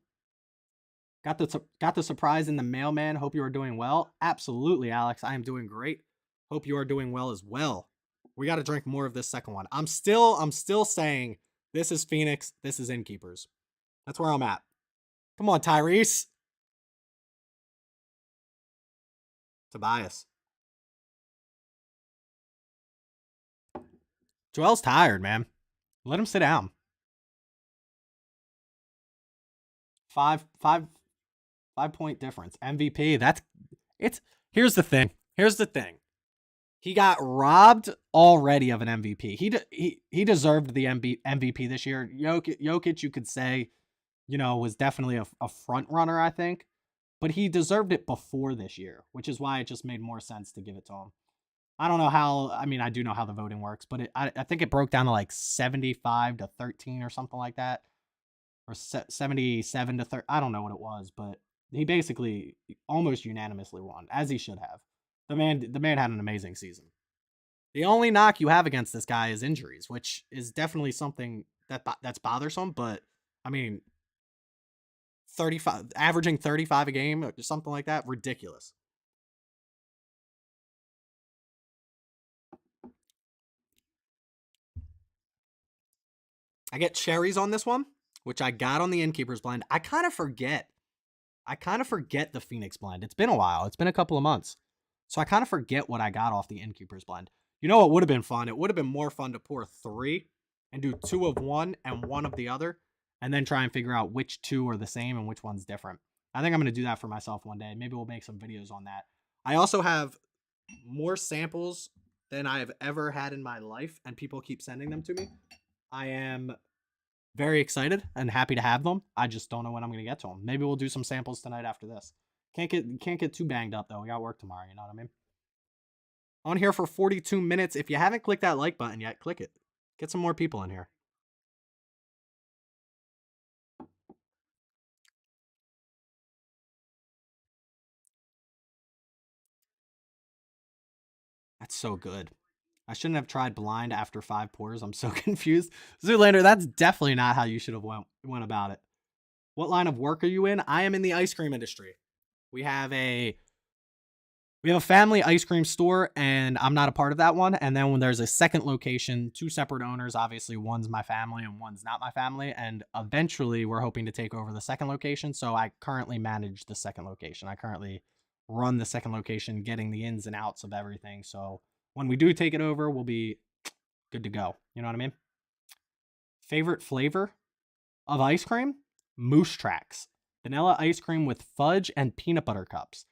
Got the surprise in the mailman. Hope you are doing well. Absolutely, Alex. I am doing great. Hope you are doing well as well. We got to drink more of this second one. I'm still saying this is Phoenix. This is Innkeepers. That's where I'm at. Come on, Tyrese. Tobias. Joel's tired, man. Let him sit down. Five point difference. MVP. Here's the thing. He got robbed already of an MVP. He deserved the MVP this year. Jokic, you could say, was definitely a front runner, I think, but he deserved it before this year, which is why it just made more sense to give it to him. I don't know how. I mean, I do know how the voting works, but I think it broke down to like 75-13 or something like that, or 77-30. I don't know what it was, but he basically almost unanimously won, as he should have. The man had an amazing season. The only knock you have against this guy is injuries, which is definitely something that's bothersome. But I mean, 35, averaging 35 a game or something like that, ridiculous. I get cherries on this one, which I got on the Innkeepers blend. I kind of forget the Phoenix blend. It's been a while. It's been a couple of months. So I kind of forget what I got off the Innkeepers blend. You know what would have been fun? It would have been more fun to pour 3 and do 2 of one and 1 of the other, and then try and figure out which 2 are the same and which one's different. I think I'm going to do that for myself one day. Maybe we'll make some videos on that. I also have more samples than I have ever had in my life, and people keep sending them to me. I am very excited and happy to have them. I just don't know when I'm going to get to them. Maybe we'll do some samples tonight after this. Can't get too banged up though. We got work tomorrow, you know what I mean? On here for 42 minutes. If you haven't clicked that like button yet, click it. Get some more people in here. That's so good. I shouldn't have tried blind after 5 pours. I'm so confused. Zoolander, that's definitely not how you should have went about it. What line of work are you in? I am in the ice cream industry. We have a family ice cream store, and I'm not a part of that one. And then when there's a second location, 2 separate owners, obviously one's my family and one's not my family. And eventually we're hoping to take over the second location. So I currently manage the second location. I currently run the second location, getting the ins and outs of everything. So when we do take it over, we'll be good to go. You know what I mean? Favorite flavor of ice cream? Moose Tracks. Vanilla ice cream with fudge and peanut butter cups.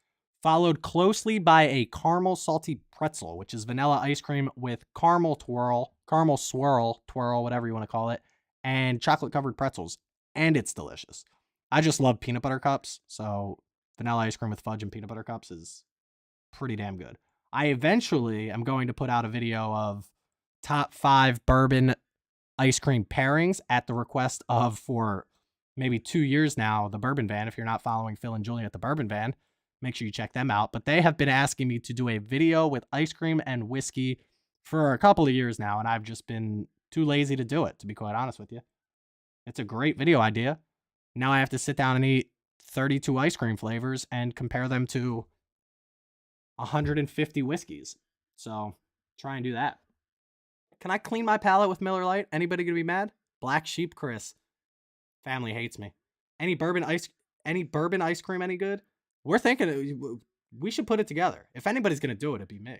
Followed closely by a caramel salty pretzel, which is vanilla ice cream with caramel swirl, whatever you want to call it, and chocolate covered pretzels. And it's delicious. I just love peanut butter cups, so vanilla ice cream with fudge and peanut butter cups is pretty damn good. I eventually am going to put out a video of top 5 bourbon ice cream pairings at the request of, for maybe 2 years now, the Bourbon Van. If you're not following Phil and Julie at the Bourbon Van, make sure you check them out. But they have been asking me to do a video with ice cream and whiskey for a couple of years now, and I've just been too lazy to do it, to be quite honest with you. It's a great video idea. Now I have to sit down and eat 32 ice cream flavors and compare them to 150 whiskeys. So try and do that. Can I clean my palate with Miller Lite? Anybody gonna be mad? Black Sheep Chris. Family hates me. Any bourbon ice cream any good? We're thinking we should put it together. If anybody's gonna do it, it'd be me.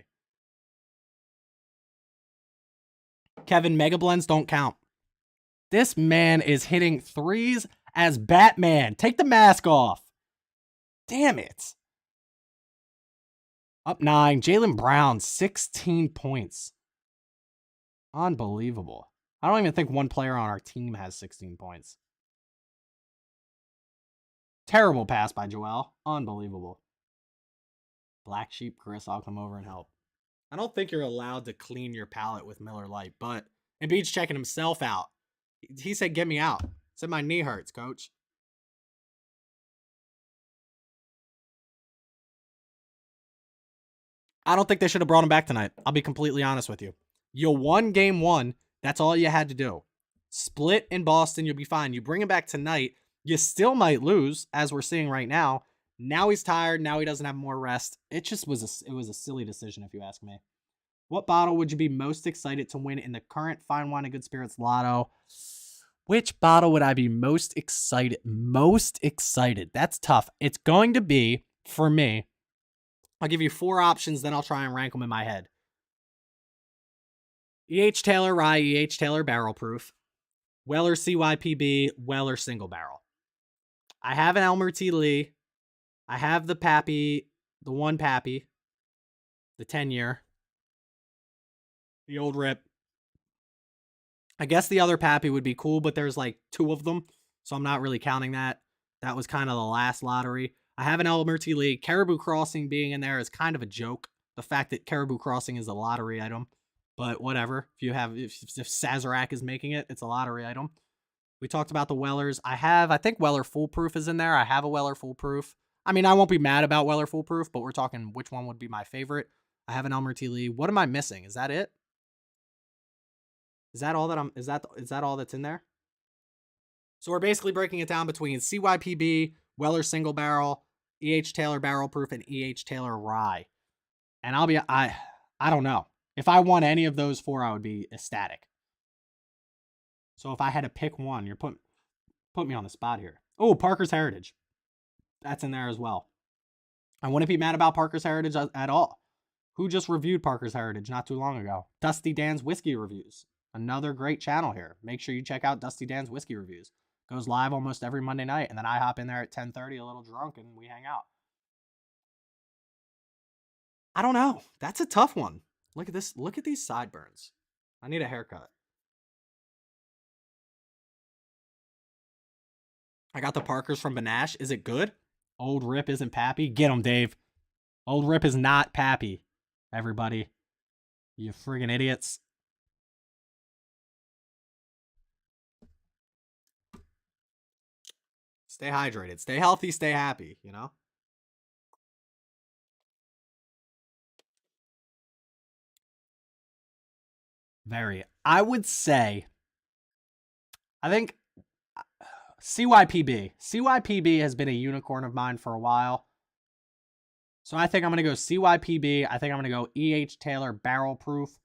Kevin, Mega Blends don't count. This man is hitting 3s as Batman. Take the mask off. Damn it. Up 9. Jaylen Brown, 16 points. Unbelievable. I don't even think one player on our team has 16 points. Terrible pass by Joel. Unbelievable. Black Sheep Chris, I'll come over and help. I don't think you're allowed to clean your palate with Miller Lite, but Embiid's checking himself out. He said, "Get me out." Said my knee hurts, coach. I don't think they should have brought him back tonight. I'll be completely honest with you. You won game one. That's all you had to do. Split in Boston, you'll be fine. You bring him back tonight, you still might lose, as we're seeing right now. Now he's tired. Now he doesn't have more rest. It just was a silly decision, if you ask me. What bottle would you be most excited to win in the current Fine Wine and Good Spirits Lotto? Which bottle would I be most excited? Most excited. That's tough. It's going to be, for me, I'll give you 4 options, then I'll try and rank them in my head. E.H. Taylor Rye, E.H. Taylor Barrel Proof, Weller CYPB, Weller Single Barrel. I have an Elmer T. Lee. I have the Pappy, the one Pappy, the 10-year, the old rip. I guess the other Pappy would be cool, but there's like 2 of them, so I'm not really counting that. That was kind of the last lottery. I have an Elmer T. Lee. Caribou Crossing being in there is kind of a joke. The fact that Caribou Crossing is a lottery item, but whatever. If Sazerac is making it, it's a lottery item. We talked about the Wellers. I think Weller Foolproof is in there. I have a Weller Foolproof. I mean, I won't be mad about Weller Foolproof, but we're talking which one would be my favorite. I have an Elmer T. Lee. What am I missing? Is that it? Is that all that is that all that's in there? So we're basically breaking it down between CYPB, Weller Single Barrel, E.H. Taylor Barrel Proof, and E.H. Taylor Rye. And I don't know. If I won any of those 4, I would be ecstatic. So if I had to pick one, you're put me on the spot here. Oh, Parker's Heritage. That's in there as well. I wouldn't be mad about Parker's Heritage at all. Who just reviewed Parker's Heritage not too long ago? Dusty Dan's Whiskey Reviews. Another great channel here. Make sure you check out Dusty Dan's Whiskey Reviews. Goes live almost every Monday night, and then I hop in there at 10:30 a little drunk, and we hang out. I don't know. That's a tough one. Look at this. Look at these sideburns. I need a haircut. I got the Parkers from Banash. Is it good? Old Rip isn't Pappy. Get him, Dave. Old Rip is not Pappy. Everybody. You friggin' idiots. Stay hydrated. Stay healthy. Stay happy, you know? Very. I would say, I think CYPB. CYPB has been a unicorn of mine for a while. So I think I'm going to go CYPB. I think I'm going to go E.H. Taylor Barrel Proof.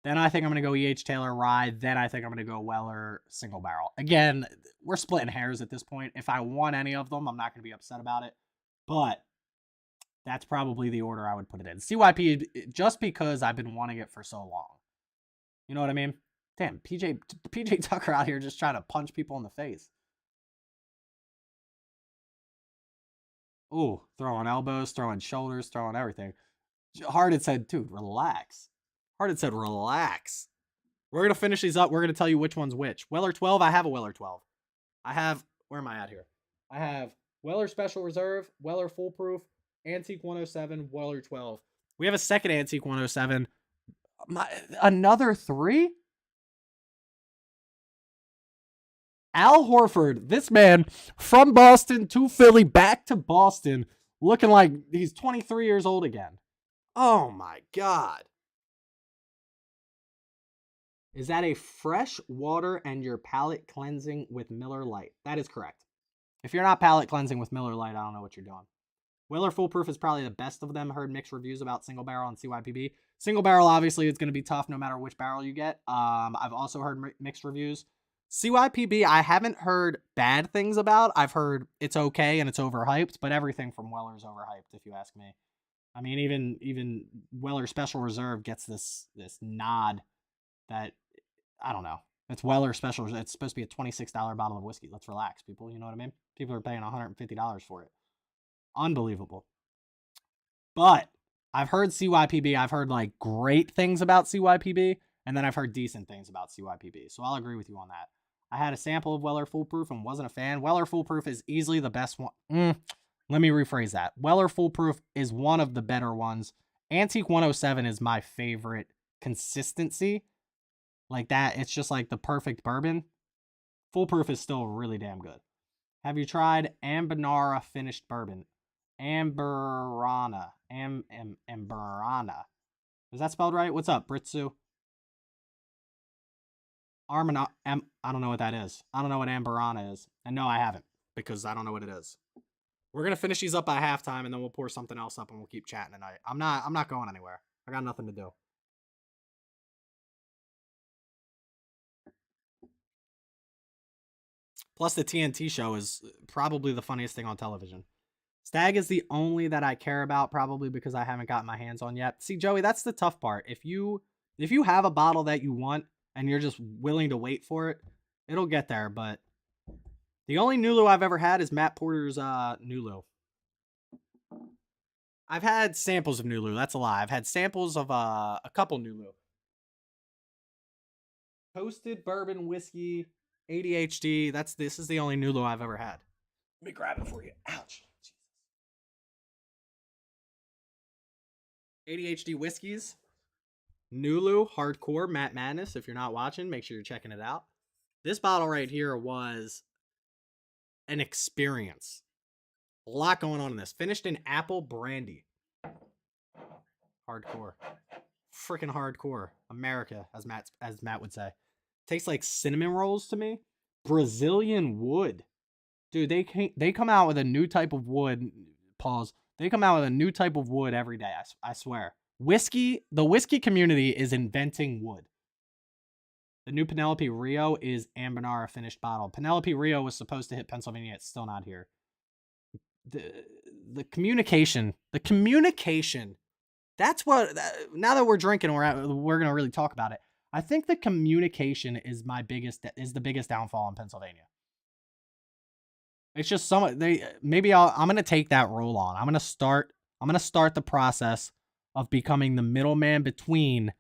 Then I think I'm going to go E.H. Taylor Rye. Then I think I'm going to go Weller Single Barrel. Again, we're splitting hairs at this point. If I won any of them, I'm not going to be upset about it. But that's probably the order I would put it in. CYP, just because I've been wanting it for so long. You know what I mean? Damn, PJ Tucker out here just trying to punch people in the face. Ooh, throwing elbows, throwing shoulders, throwing everything. Hard had said, dude, relax. Hard had said, relax. We're going to finish these up. We're going to tell you which one's which. Weller 12, I have a Weller 12. I have, where am I at here? I have Weller Special Reserve, Weller Foolproof, Antique 107, Weller 12. We have a second Antique 107. Another 3? Al Horford, this man from Boston to Philly, back to Boston, looking like he's 23 years old again. Oh my God. Is that a fresh water and your palate cleansing with Miller Lite? That is correct. If you're not palate cleansing with Miller Lite, I don't know what you're doing. Weller Foolproof is probably the best of them. Heard mixed reviews about Single Barrel and CYPB. Single Barrel, obviously, it's going to be tough no matter which barrel you get. I've also heard mixed reviews. CYPB, I haven't heard bad things about. I've heard it's okay and it's overhyped, but everything from Weller's overhyped, if you ask me. I mean, even Weller Special Reserve gets this nod that, I don't know. It's Weller Special Reserve. It's supposed to be a $26 bottle of whiskey. Let's relax, people. You know what I mean? People are paying $150 for it. Unbelievable. But I've heard CYPB. I've heard like great things about CYPB, and then I've heard decent things about CYPB. So I'll agree with you on that. I had a sample of Weller Foolproof and wasn't a fan. Weller Foolproof is easily the best one. Let me rephrase that. Weller Foolproof is one of the better ones. Antique 107 is my favorite consistency. Like that, it's just like the perfect bourbon. Foolproof is still really damn good. Have you tried Ambanara finished bourbon? Amberana. Amberana. Is that spelled right? What's up, Britsu? I don't know what that is. I don't know what Amberana is. And no, I haven't, because I don't know what it is. We're gonna finish these up by halftime, and then we'll pour something else up, and we'll keep chatting tonight. I'm not going anywhere. I got nothing to do. Plus, the TNT show is probably the funniest thing on television. Stag is the only that I care about, probably because I haven't gotten my hands on yet. See, Joey, that's the tough part. If you have a bottle that you want and you're just willing to wait for it, it'll get there. But the only Nulu I've ever had is Matt Porter's Nulu. I've had samples of Nulu. That's a lie. I've had samples of a couple Nulu. Toasted bourbon whiskey, ADHD. This is the only Nulu I've ever had. Let me grab it for you. Ouch. ADHD whiskeys. Nulu Hardcore Matt Madness. If you're not watching, make sure you're checking it out. This bottle right here was an experience. A lot going on in this. Finished in apple brandy. Hardcore. Freaking hardcore. America, as Matt would say. Tastes like cinnamon rolls to me. Brazilian wood. Dude, they come out with a new type of wood. Pause. They come out with a new type of wood every day. I swear. The whiskey community is inventing wood. The new Penelope Rio is Ambanara finished bottle. Penelope Rio was supposed to hit Pennsylvania. It's still not here. The communication. That's what. Now that we're drinking, we're gonna really talk about it. I think the communication is the biggest downfall in Pennsylvania. It's just I'm gonna take that role on. I'm gonna start the process of becoming the middleman between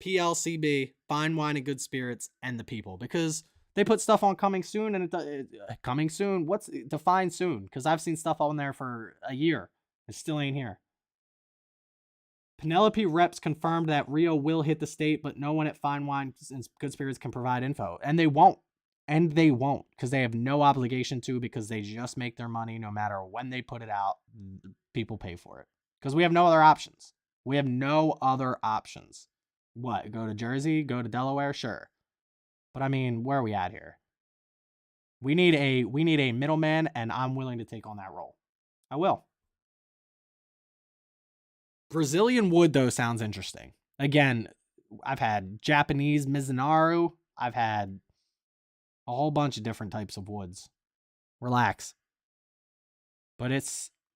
PLCB, Fine Wine and Good Spirits, and the people, because they put stuff on coming soon, and coming soon. What's define soon? Because I've seen stuff on there for a year. It still ain't here. Penelope reps confirmed that Rio will hit the state, but no one at Fine Wine and Good Spirits can provide info, and they won't. And they won't, because they have no obligation to, because they just make their money no matter when they put it out. People pay for it. Because we have no other options. What? Go to Jersey? Go to Delaware? Sure. But I mean, where are we at here? We need a middleman, and I'm willing to take on that role. I will. Brazilian wood, though, sounds interesting. Again, I've had Japanese Mizunaru. I've had a whole bunch of different types of woods. Relax. But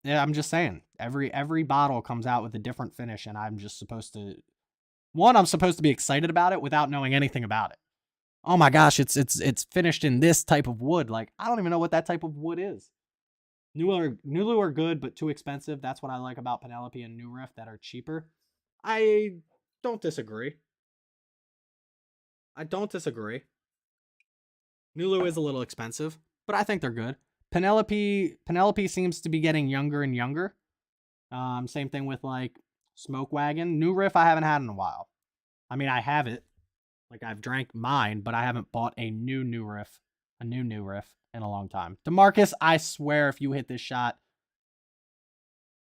I'm just saying, every bottle comes out with a different finish, and I'm just supposed to be excited about it without knowing anything about it. Oh my gosh, it's finished in this type of wood. Like, I don't even know what that type of wood is. Nulu are good, but too expensive. That's what I like about Penelope and New Riff, that are cheaper. I don't disagree. Nulu is a little expensive, but I think they're good. Penelope seems to be getting younger and younger. Same thing with like Smoke Wagon. New Riff I haven't had in a while. I mean, I have it. Like, I've drank mine, but I haven't bought a new Riff in a long time. DeMarcus, I swear if you hit this shot.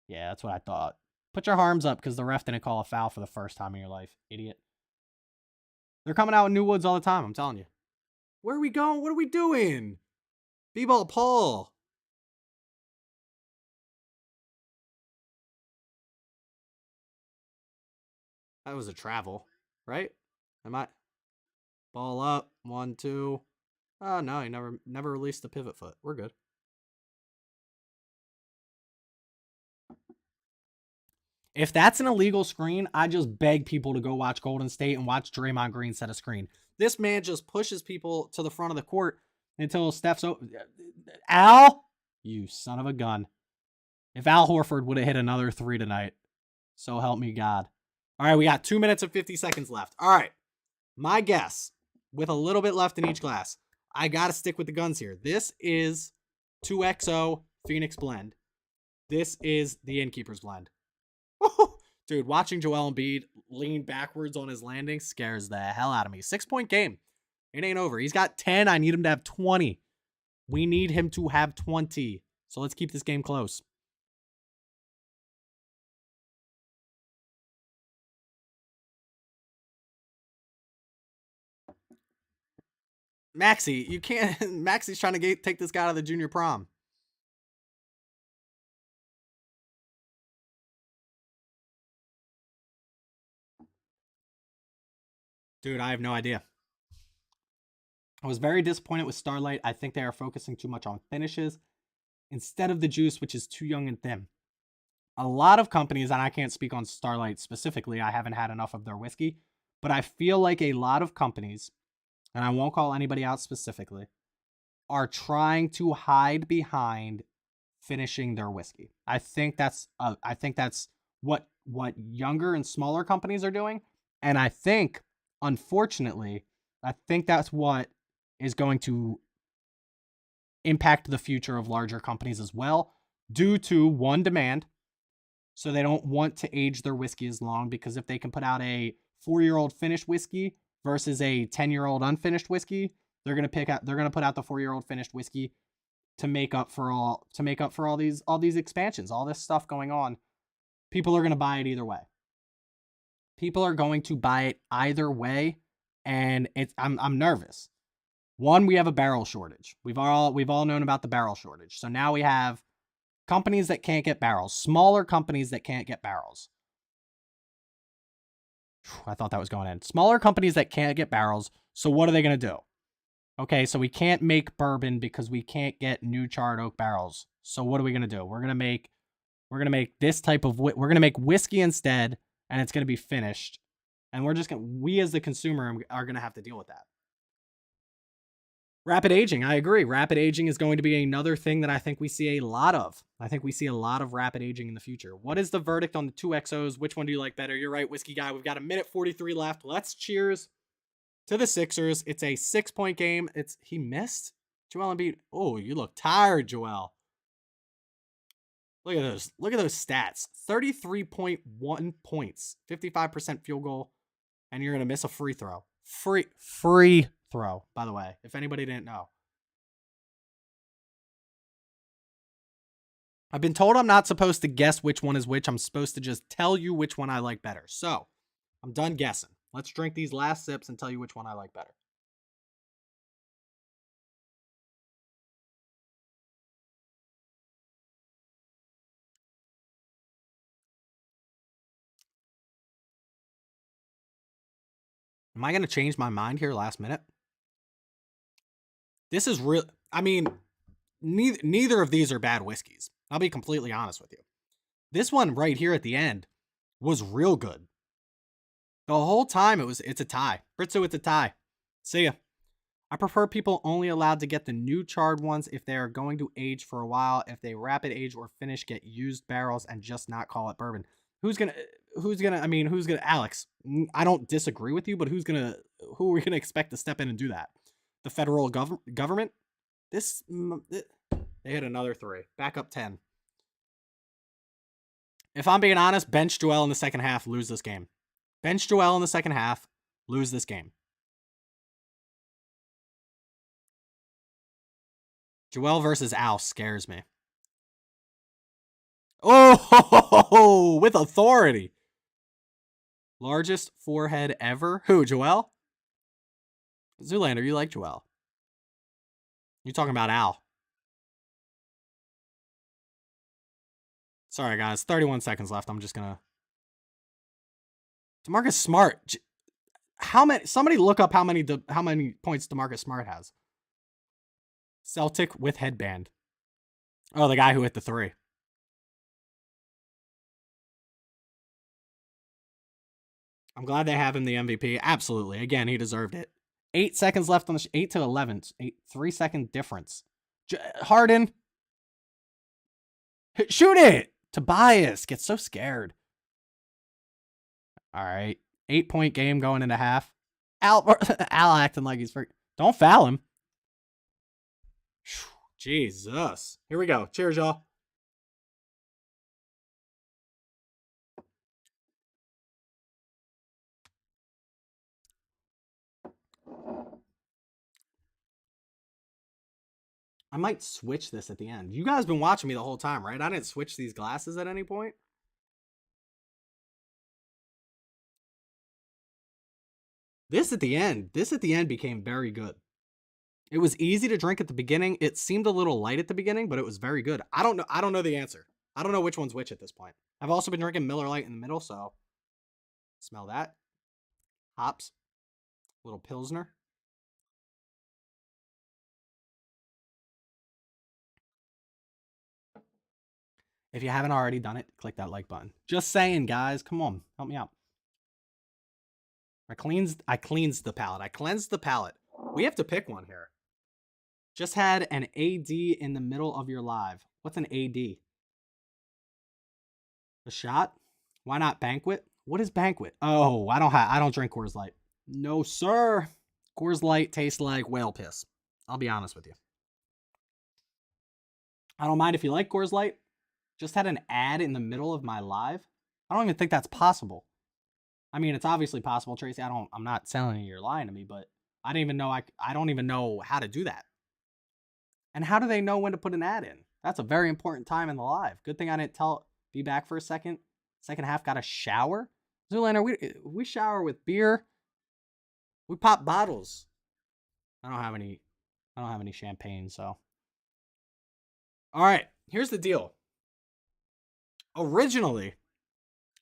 Yeah, that's what I thought. Put your arms up, because the ref didn't call a foul for the first time in your life, idiot. They're coming out with new woods all the time, I'm telling you. Where are we going? What are we doing? B-ball Paul. That was a travel, right? Am I? Ball up. 1, 2. Oh, no, he never released the pivot foot. We're good. If that's an illegal screen, I just beg people to go watch Golden State and watch Draymond Green set a screen. This man just pushes people to the front of the court until Steph's open. Al, you son of a gun. If Al Horford would have hit another 3 tonight, so help me God. All right, we got 2 minutes and 50 seconds left. All right, my guess, with a little bit left in each glass, I got to stick with the guns here. This is 2XO Phoenix blend. This is the Innkeeper's blend. Dude, watching Joel Embiid lean backwards on his landing scares the hell out of me. 6-point game. It ain't over. He's got 10. I need him to have 20. We need him to have 20. So let's keep this game close. Maxie, you can't. Maxie's trying to take this guy to the junior prom. Dude, I have no idea. I was very disappointed with Starlight. I think they are focusing too much on finishes instead of the juice, which is too young and thin. A lot of companies, and I can't speak on Starlight specifically, I haven't had enough of their whiskey, but I feel like a lot of companies, and I won't call anybody out specifically, are trying to hide behind finishing their whiskey. I think that's what younger and smaller companies are doing, and I think, unfortunately, I think that's what is going to impact the future of larger companies as well, due to one, demand. So they don't want to age their whiskey as long, because if they can put out a 4-year-old finished whiskey versus a 10-year-old unfinished whiskey, they're gonna put out the 4-year-old finished whiskey to make up for all these expansions, all this stuff going on. People are gonna buy it either way. People are going to buy it either way, and I'm nervous. One, we have a barrel shortage. We've all known about the barrel shortage. So now we have companies that can't get barrels, smaller companies that can't get barrels. I thought that was going in. Smaller companies that can't get barrels. So what are they going to do? Okay, so we can't make bourbon because we can't get new charred oak barrels. So what are we going to do? We're going to make this type of we're going to make whiskey instead, and it's going to be finished. And we as the consumer are going to have to deal with that. Rapid aging, I agree. Rapid aging is going to be another thing that I think we see a lot of. I think we see a lot of rapid aging in the future. What is the verdict on the 2XOs? Which one do you like better? You're right, Whiskey Guy. We've got 1:43 left. Let's cheers to the Sixers. It's a 6-point game. He missed? Joel Embiid. Oh, you look tired, Joel. Look at those. Look at those stats. 33.1 points. 55% field goal. And you're going to miss a free throw. Free throw, by the way, if anybody didn't know. I've been told I'm not supposed to guess which one is which. I'm supposed to just tell you which one I like better. So, I'm done guessing. Let's drink these last sips and tell you which one I like better. Am I going to change my mind here last minute? This is real. I mean, neither of these are bad whiskeys. I'll be completely honest with you. This one right here at the end was real good. The whole time it's a tie. Britzo, it's a tie. See ya. I prefer people only allowed to get the new charred ones if they are going to age for a while. If they rapid age or finish, get used barrels and just not call it bourbon. Alex, I don't disagree with you, but who are we gonna expect to step in and do that? The federal government? They hit another 3. Back up 10. If I'm being honest, bench Joel in the second half, lose this game. Bench Joel in the second half, lose this game. Joel versus Al scares me. Oh, with authority. Largest forehead ever? Who, Joel? Zoolander, you like Joel. You're talking about Al. Sorry, guys. 31 seconds left. I'm just gonna... DeMarcus Smart. Somebody look up how many points DeMarcus Smart has. Celtic with headband. Oh, the guy who hit the 3. I'm glad they have him the MVP. Absolutely. Again, he deserved it. 8 seconds left on the 8 to 11. 3-second difference. Harden. Shoot it. Tobias gets so scared. All right. 8-point game going into half. Al acting like he's... Don't foul him. Jesus. Here we go. Cheers, y'all. I might switch this at the end. You guys been watching me the whole time, right? I didn't switch these glasses at any point. This at the end became very good. It was easy to drink at the beginning. It seemed a little light at the beginning, but it was very good. I don't know the answer. I don't know which one's which at this point. I've also been drinking Miller Lite in the middle, so smell that. Hops. Little Pilsner. If you haven't already done it, click that like button. Just saying, guys. Come on. Help me out. I cleansed the palate. I cleansed the palate. We have to pick one here. Just had an AD in the middle of your live. What's an AD? A shot? Why not banquet? What is banquet? Oh, I don't drink Coors Light. No, sir. Coors Light tastes like whale piss. I'll be honest with you. I don't mind if you like Coors Light. Just had an ad in the middle of my live. I don't even think that's possible. I mean, it's obviously possible, Tracy. I'm not telling you you're lying to me, but I don't even know how to do that. And how do they know when to put an ad in? That's a very important time in the live. Good thing I didn't be back for a second. Second half, got a shower. Zoolander, we shower with beer. We pop bottles. I don't have any champagne, so. All right, here's the deal. Originally,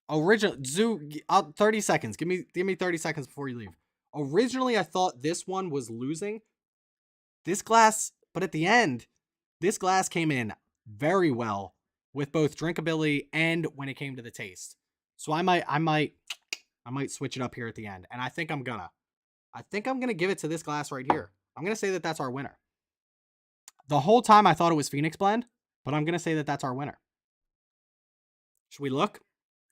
30 seconds. Give me 30 seconds before you leave. Originally, I thought this one was losing. This glass, but at the end, this glass came in very well with both drinkability and when it came to the taste. So I might switch it up here at the end, and I think I'm gonna give it to this glass right here. I'm gonna say that that's our winner. The whole time I thought it was Phoenix Blend, but I'm gonna say that that's our winner. Should we look?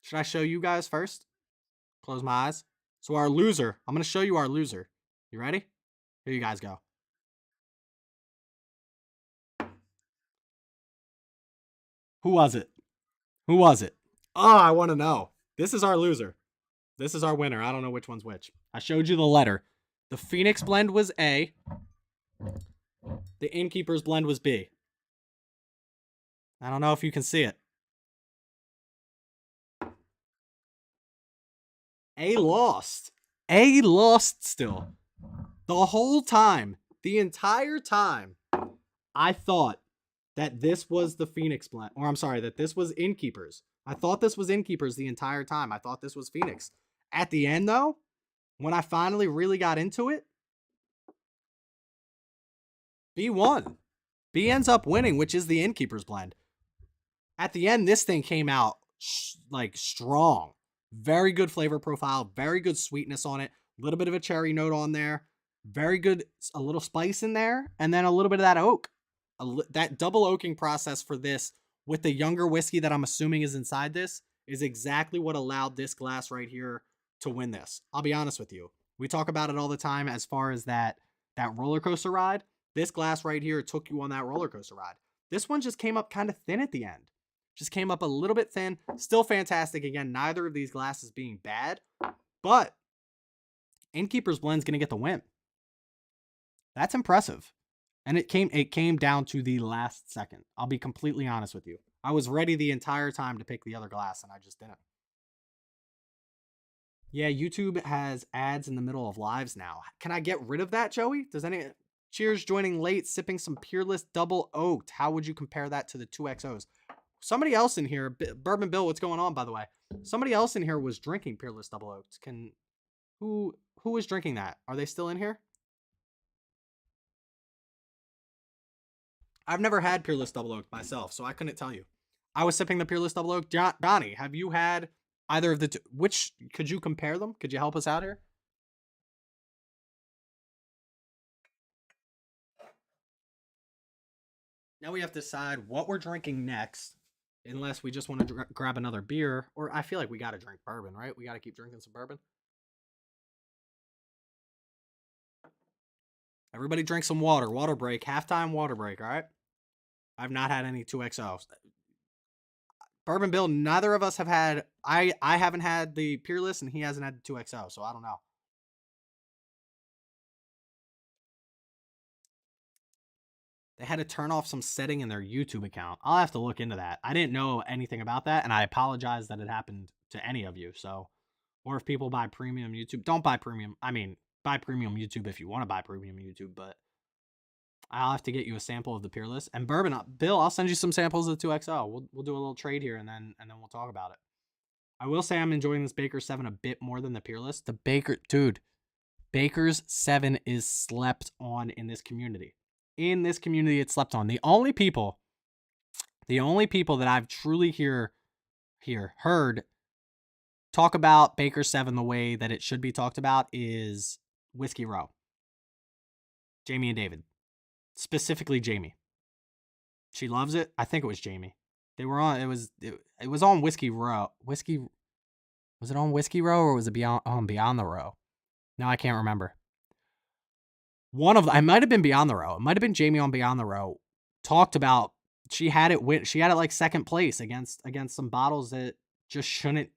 Should I show you guys first? Close my eyes. So our loser, I'm gonna show you our loser. You ready? Here you guys go. Who was it? Who was it? Oh, I want to know. This is our loser. This is our winner. I don't know which one's which. I showed you the letter. The Phoenix blend was A. The Innkeeper's blend was B. I don't know if you can see it. A lost. A lost still. The whole time, the entire time, I thought that this was the Phoenix blend. Or I'm sorry, that this was Innkeeper's. I thought this was Innkeeper's the entire time. I thought this was Phoenix. At the end, though, when I finally really got into it, B won. B ends up winning, which is the Innkeeper's blend. At the end, this thing came out like strong. Very good flavor profile, very good sweetness on it. A little bit of a cherry note on there. Very good, a little spice in there, and then a little bit of that oak. That double oaking process for this with the younger whiskey that I'm assuming is inside this is exactly what allowed this glass right here to win this. I'll be honest with you. We talk about it all the time as far as that roller coaster ride. This glass right here took you on that roller coaster ride. This one just came up kind of thin at the end. Just came up a little bit thin. Still fantastic. Again, neither of these glasses being bad, but Innkeeper's blend's going to get the win. That's impressive. And it came down to the last second. I'll be completely honest with you. I was ready the entire time to pick the other glass, and I just didn't. Yeah, YouTube has ads in the middle of lives now. Can I get rid of that, Joey? Cheers, joining late, sipping some Peerless Double Oaked. How would you compare that to the 2XOs? Somebody else in here, Bourbon Bill, what's going on, by the way? Somebody else in here was drinking Peerless Double Oaked. Who was drinking that? Are they still in here? I've never had Peerless Double Oak myself, so I couldn't tell you. I was sipping the Peerless Double Oak. Donnie, have you had either of the two? Which, could you compare them? Could you help us out here? Now we have to decide what we're drinking next, unless we just want to grab another beer, or I feel like we got to drink bourbon, right? We got to keep drinking some bourbon. Everybody drink some water. Water break. Halftime water break, all right? I've not had any 2XO. Bourbon Bill, neither of us have had. I haven't had the Peerless, and he hasn't had the 2XO, so I don't know. They had to turn off some setting in their YouTube account. I'll have to look into that. I didn't know anything about that, and I apologize that it happened to any of you. So, or if people buy premium YouTube, don't buy premium. I mean, buy premium YouTube if you want to buy premium YouTube, but I'll have to get you a sample of the Peerless and Bourbon. Bill, I'll send you some samples of the 2XO. We'll do a little trade here, and then we'll talk about it. I will say I'm enjoying this Baker's 7 a bit more than the Peerless. The Baker's 7 is slept on in this community. In this community, it's slept on. The only people that I've truly heard talk about Baker's 7 the way that it should be talked about is Whiskey Row. Jamie and David. Specifically Jamie. She loves it. I think it was Jamie. They were on. It was on Whiskey Row. Was it on Whiskey Row or was it Beyond the Row? No, I can't remember. One of them, I might have been Beyond the Row. It might have been Jamie on Beyond the Row. Talked about she had it like second place against some bottles that just shouldn't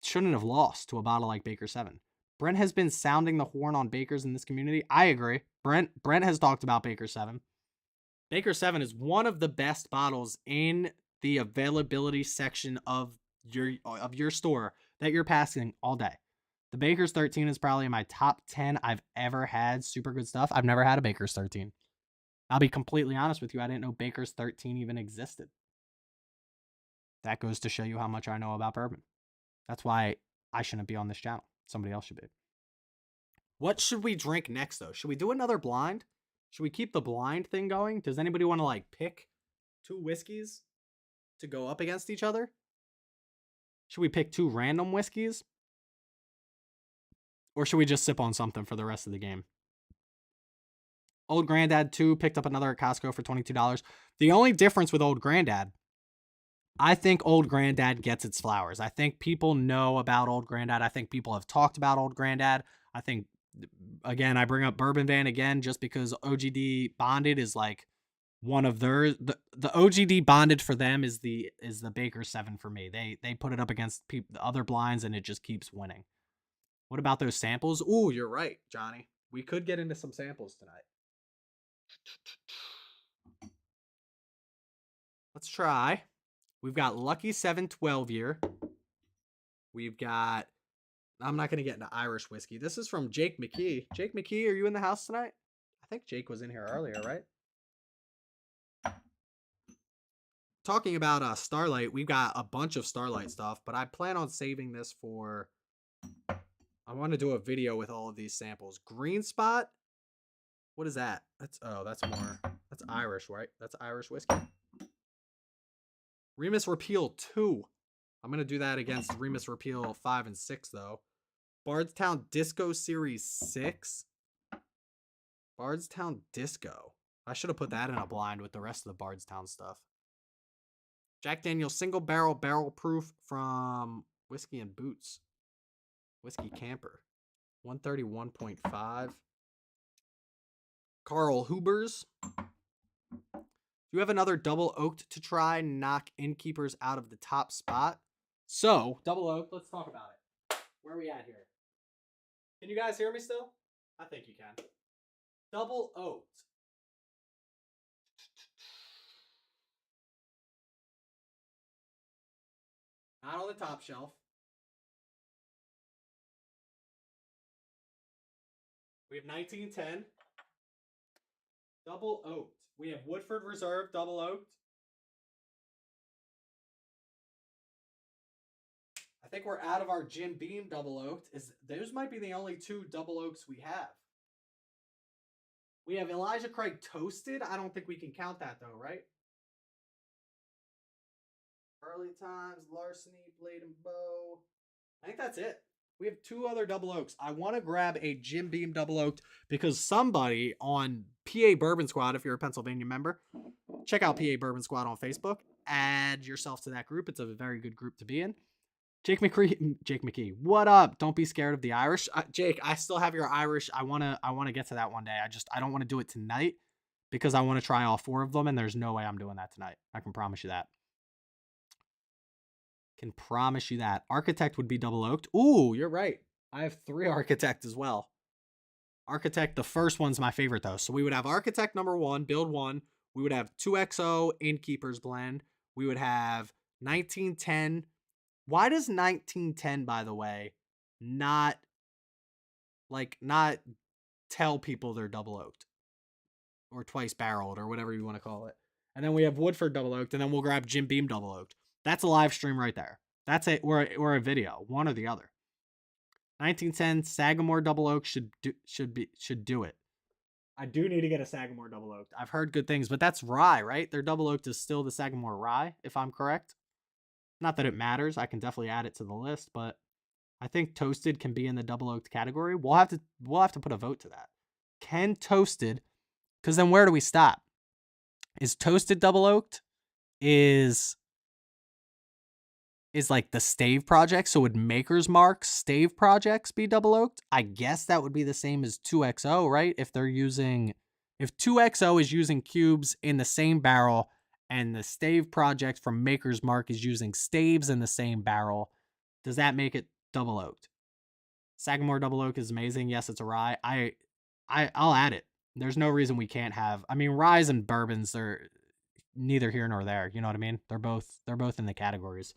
have lost to a bottle like Baker 7. Brent has been sounding the horn on Bakers in this community. I agree. Brent has talked about Baker 7. Baker 7 is one of the best bottles in the availability section of your store that you're passing all day. The Baker's 13 is probably in my top 10 I've ever had. Super good stuff. I've never had a Baker's 13. I'll be completely honest with you. I didn't know Baker's 13 even existed. That goes to show you how much I know about bourbon. That's why I shouldn't be on this channel. Somebody else should be. What should we drink next, though? Should we do another blind? Should we keep the blind thing going? Does anybody want to, pick 2 whiskeys to go up against each other? Should we pick 2 random whiskeys? Or should we just sip on something for the rest of the game? Old Grandad 2 picked up another at Costco for $22. The only difference with Old Grandad, I think Old Grandad gets its flowers. I think people know about Old Grandad. I think people have talked about Old Grandad. I think, again, I bring up Bourbon Van again just because OGD Bonded is one of their the OGD Bonded for them is the Baker 7 for me. They put it up against the other blinds and it just keeps winning. What about those samples? Ooh, you're right, Johnny. We could get into some samples tonight. Let's try. We've got Lucky 7 12-year. We've got, I'm not going to get into Irish whiskey. This is from Jake McKee. Jake McKee, are you in the house tonight? I think Jake was in here earlier, right? Talking about Starlight, we've got a bunch of Starlight stuff, but I plan on saving this for, I want to do a video with all of these samples. Green Spot? What is that? That's Irish, right? That's Irish whiskey. Remus Repeal 2. I'm going to do that against Remus Repeal 5 and 6, though. Bardstown Disco Series 6. Bardstown Disco. I should have put that in a blind with the rest of the Bardstown stuff. Jack Daniel's Single Barrel Proof from Whiskey and Boots. Whiskey Camper. 131.5. Carl Huber's. Do you have another double oaked to try? Knock Innkeepers out of the top spot. So, double oaked, let's talk about it. Where are we at here? Can you guys hear me still? I think you can. Double oaked. Not on the top shelf. We have 1910. Double oaked. We have Woodford Reserve double oaked. I think we're out of our Jim Beam double oaked. Those might be the only 2 double oaks we have. We have Elijah Craig Toasted. I don't think we can count that though, right? Early Times, Larceny, Blade and Bow. I think that's it. We have 2 other double oaks. I want to grab a Jim Beam double oaked because somebody on PA Bourbon Squad, if you're a Pennsylvania member, check out PA Bourbon Squad on Facebook. Add yourself to that group. It's a very good group to be in. Jake McKee, what up? Don't be scared of the Irish. Jake, I still have your Irish. I wanna get to that one day. I don't want to do it tonight because I want to try all 4 of them, and there's no way I'm doing that tonight. I can promise you that. Can promise you that. Architect would be double oaked. Ooh, you're right. I have 3 Architect as well. Architect, the first one's my favorite though. So we would have Architect number 1, build 1. We would have 2XO Innkeeper's blend. We would have 1910. Why does 1910, by the way, not tell people they're double oaked or twice barreled or whatever you want to call it? And then we have Woodford double oaked, and then we'll grab Jim Beam double oaked. That's a live stream right there. That's it, or a video, one or the other. 1910 Sagamore double oak should do it. I do need to get a Sagamore double oaked. I've heard good things, but that's rye, right? Their double oaked is still the Sagamore rye, if I'm correct. Not that it matters. I can definitely add it to the list, but I think toasted can be in the double oaked category. We'll have to put a vote to that. Can toasted, because then where do we stop? Is toasted double oaked? Is like the stave project, so would Maker's Mark stave projects be double oaked? I guess that would be the same as 2XO, right? If 2XO is using cubes in the same barrel and the stave project from Maker's Mark is using staves in the same barrel, does that make it double oaked? Sagamore double oak is amazing. Yes, it's a rye. I'll add it. There's no reason we can't have. I mean, ryes and bourbons, they're neither here nor there. You know what I mean? They're both in the categories.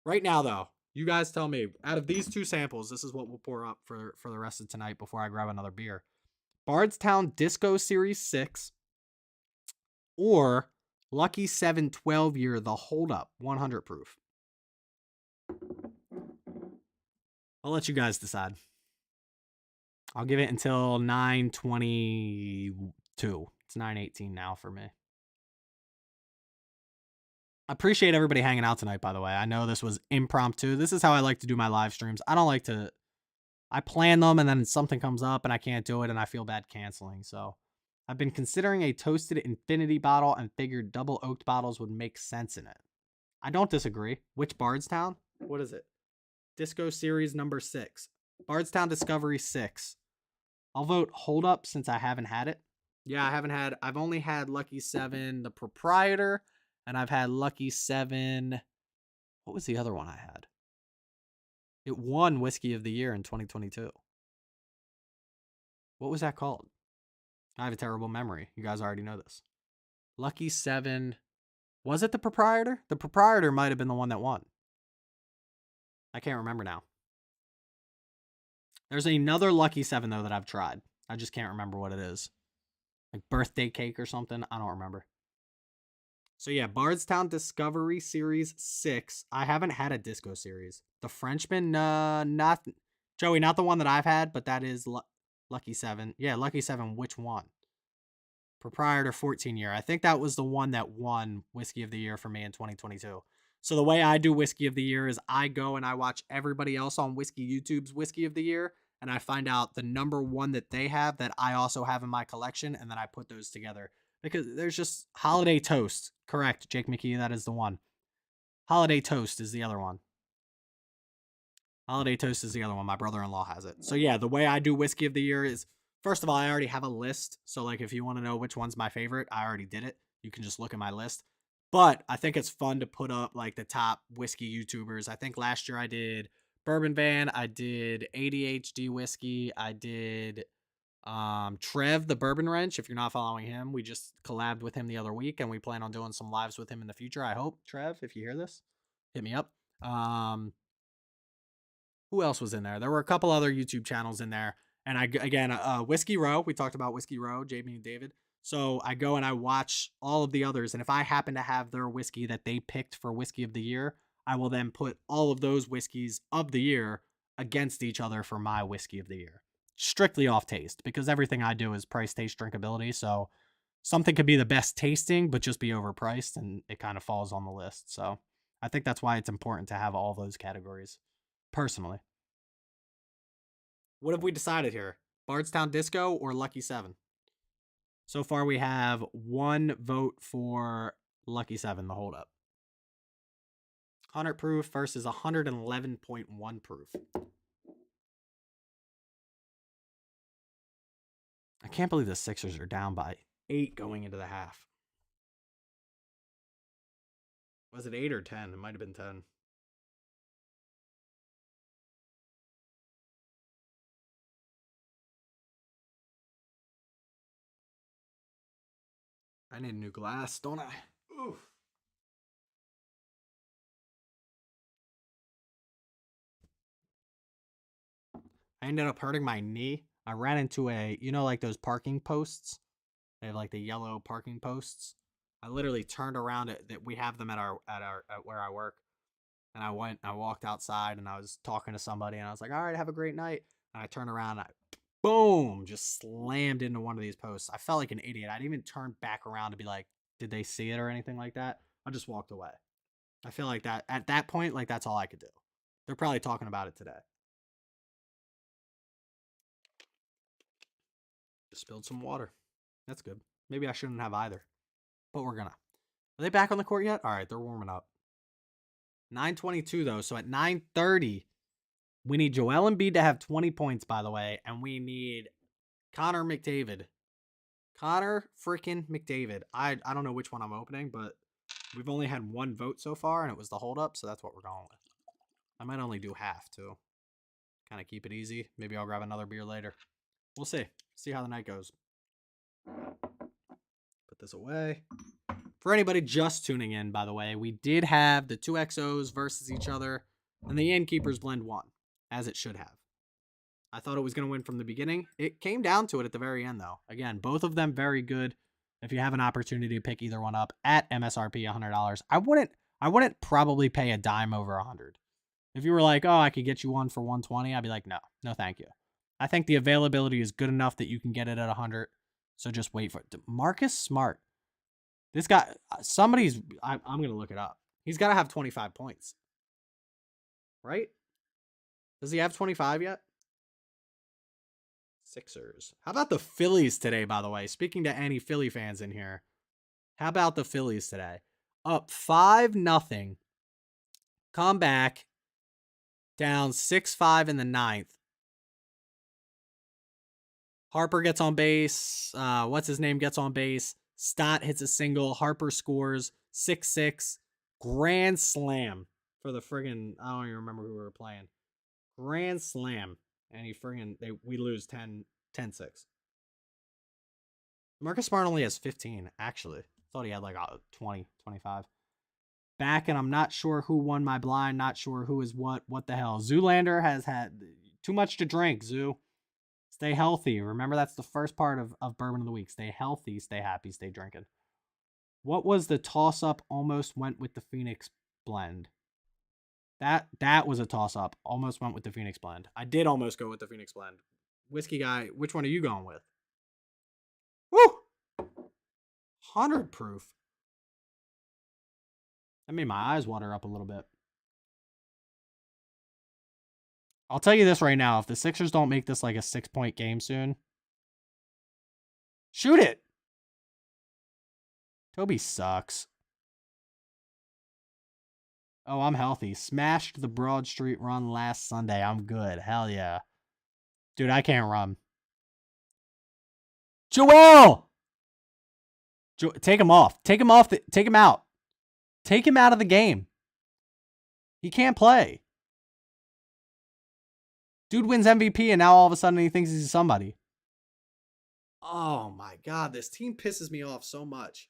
Right now, though, you guys tell me, out of these 2 samples, this is what we'll pour up for the rest of tonight before I grab another beer. Bardstown Disco Series 6 or Lucky 7 12-year The Hold Up 100 proof. I'll let you guys decide. I'll give it until 9:22. It's 9:18 now for me. I appreciate everybody hanging out tonight, by the way. I know this was impromptu. This is how I like to do my live streams. I plan them and then something comes up and I can't do it and I feel bad canceling. So I've been considering a toasted infinity bottle and figured double oaked bottles would make sense in it. I don't disagree. Which Bardstown? What is it? Disco Series number 6. Bardstown Discovery 6. I'll vote Hold Up since I haven't had it. Yeah, I've only had Lucky 7, the proprietor, and I've had Lucky 7. What was the other one I had? It won Whiskey of the Year in 2022. What was that called? I have a terrible memory. You guys already know this. Lucky 7. Was it the proprietor? The proprietor might have been the one that won. I can't remember now. There's another Lucky 7, though, that I've tried. I just can't remember what it is. Like birthday cake or something. I don't remember. So yeah, Bardstown Discovery Series 6. I haven't had a Disco Series. The Frenchman, not Joey, not the one that I've had, but that is Lucky 7. Yeah, Lucky 7. Which one? Proprietor 14-year. I think that was the one that won Whiskey of the Year for me in 2022. So the way I do Whiskey of the Year is I go and I watch everybody else on Whiskey YouTube's Whiskey of the Year, and I find out the number one that they have that I also have in my collection, and then I put those together. Because there's just Holiday Toast. Correct, Jake McKee, that is the one. Holiday Toast is the other one. Holiday Toast is the other one. My brother-in-law has it. So yeah, the way I do Whiskey of the Year is, first of all, I already have a list. So like if you want to know which one's my favorite, I already did it. You can just look at my list. But I think it's fun to put up like the top whiskey YouTubers. I think last year I did Bourbon Van, I did ADHD Whiskey, I did Trev the Bourbon Wrench. If you're not following him, we just collabed with him the other week and we plan on doing some lives with him in the future. I hope, Trev, if you hear this, hit me up. Who else was in there? There were a couple other YouTube channels in there. And Whiskey Row. We talked about Whiskey Row, Jamie and David. So I go and I watch all of the others. And if I happen to have their whiskey that they picked for Whiskey of the Year, I will then put all of those whiskeys of the year against each other for my Whiskey of the Year. Strictly off taste, because everything I do is price, taste, drinkability. So something could be the best tasting, but just be overpriced, and it kind of falls on the list. So I think that's why it's important to have all those categories, personally. What have we decided here? Bardstown Disco or Lucky 7? So far, we have one vote for Lucky 7, the Hold Up. 100 proof versus 111.1 proof. I can't believe the Sixers are down by 8 going into the half. Was it 8 or 10? It might have been 10. I need a new glass, don't I? Oof. I ended up hurting my knee. I ran into like those parking posts? They have like the yellow parking posts. I literally turned around that we have them at where I work. And I walked outside and I was talking to somebody and I was like, all right, have a great night. And I turned around and boom, just slammed into one of these posts. I felt like an idiot. I didn't even turn back around to be like, did they see it or anything like that? I just walked away. I feel like that at that point, like that's all I could do. They're probably talking about it today. Just spilled some water. That's good. Maybe I shouldn't have either. But we're gonna. Are they back on the court yet? All right, they're warming up. 9:22 though, so at 9:30, we need Joel Embiid to have 20 points, by the way, and we need Connor McDavid. Connor freaking McDavid. I don't know which one I'm opening, but we've only had one vote so far, and it was the hold-up, so that's what we're going with. I might only do half, too. Kind of keep it easy. Maybe I'll grab another beer later. We'll see. See how the night goes. Put this away. For anybody just tuning in, by the way, we did have the two XOs versus each other, and the Innkeepers blend won, as it should have. I thought it was going to win from the beginning. It came down to it at the very end, though. Again, both of them very good. If you have an opportunity to pick either one up at MSRP $100, I wouldn't probably pay a dime over 100. If you were like, oh, I could get you one for 120, I'd be like, no, thank you. I think the availability is good enough that you can get it at 100. So just wait for it. Marcus Smart. This guy, I'm going to look it up. He's got to have 25 points. Right? Does he have 25 yet? Sixers. How about the Phillies today, by the way? Speaking to any Philly fans in here. How about the Phillies today? Up 5-0. Come back. Down 6-5 in the ninth. Harper gets on base. What's his name gets on base. Stott hits a single. Harper scores 6-6. Grand slam for the friggin', I don't even remember who we were playing. Grand slam. And we lose 10-6. Marcus Smart only has 15, actually. Thought he had like 20, 25. Back, and I'm not sure who won my blind. Not sure who is what. What the hell? Zoolander has had too much to drink, Zoo. Stay healthy. Remember, that's the first part of Bourbon of the Week. Stay healthy, stay happy, stay drinking. What was the toss-up almost went with the Phoenix blend? That was a toss-up. Almost went with the Phoenix blend. I did almost go with the Phoenix blend. Whiskey guy, which one are you going with? Woo! 100 proof. That made my eyes water up a little bit. I'll tell you this right now. If the Sixers don't make this like a 6-point game soon, shoot it. Toby sucks. Oh, I'm healthy. Smashed the Broad Street run last Sunday. I'm good. Hell yeah. Dude, I can't run. Joel! Take him off. Take him off. Take him out. Take him out of the game. He can't play. Dude wins MVP and now all of a sudden he thinks he's somebody. Oh my God, this team pisses me off so much.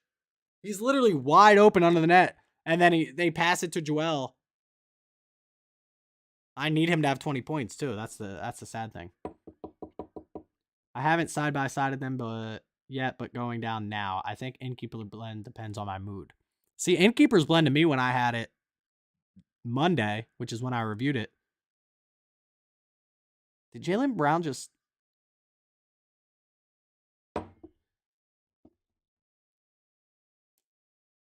He's literally wide open under the net. And then they pass it to Joel. I need him to have 20 points too. That's the sad thing. I haven't side-by-sided them but going down now. I think Innkeeper blend depends on my mood. See, Innkeeper's blend to me when I had it Monday, which is when I reviewed it. Did Jaylen Brown just...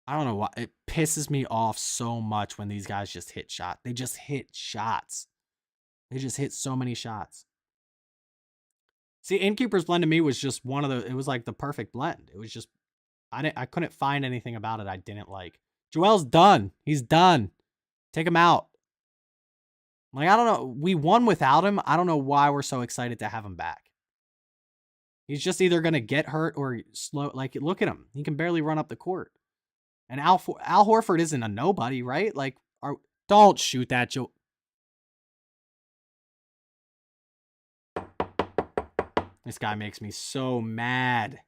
I don't know why. It pisses me off so much when these guys just hit shots. They just hit shots. They just hit so many shots. See, Innkeeper's blend to me was just one of the... It was like the perfect blend. It was just... I couldn't find anything about it I didn't like. Joel's done. He's done. Take him out. Like, I don't know. We won without him. I don't know why we're so excited to have him back. He's just either going to get hurt or slow. Like, look at him. He can barely run up the court. And Al Horford isn't a nobody, right? Like, don't shoot that, Joe. This guy makes me so mad.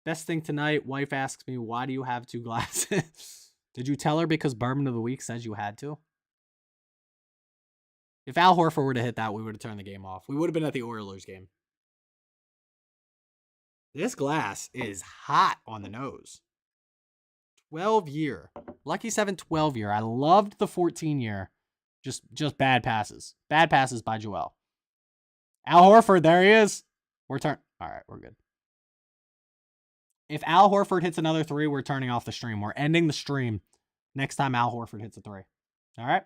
Best thing tonight, wife asks me, why do you have 2 glasses? Did you tell her because Bourbon of the Week says you had to? If Al Horford were to hit that, we would have turned the game off. We would have been at the Oilers game. This glass is hot on the nose. 12-year. Lucky 7 12-year. I loved the 14-year. Just bad passes. Bad passes by Joel. Al Horford, there he is. All right, we're good. If Al Horford hits another 3, we're turning off the stream. We're ending the stream next time Al Horford hits a 3. All right?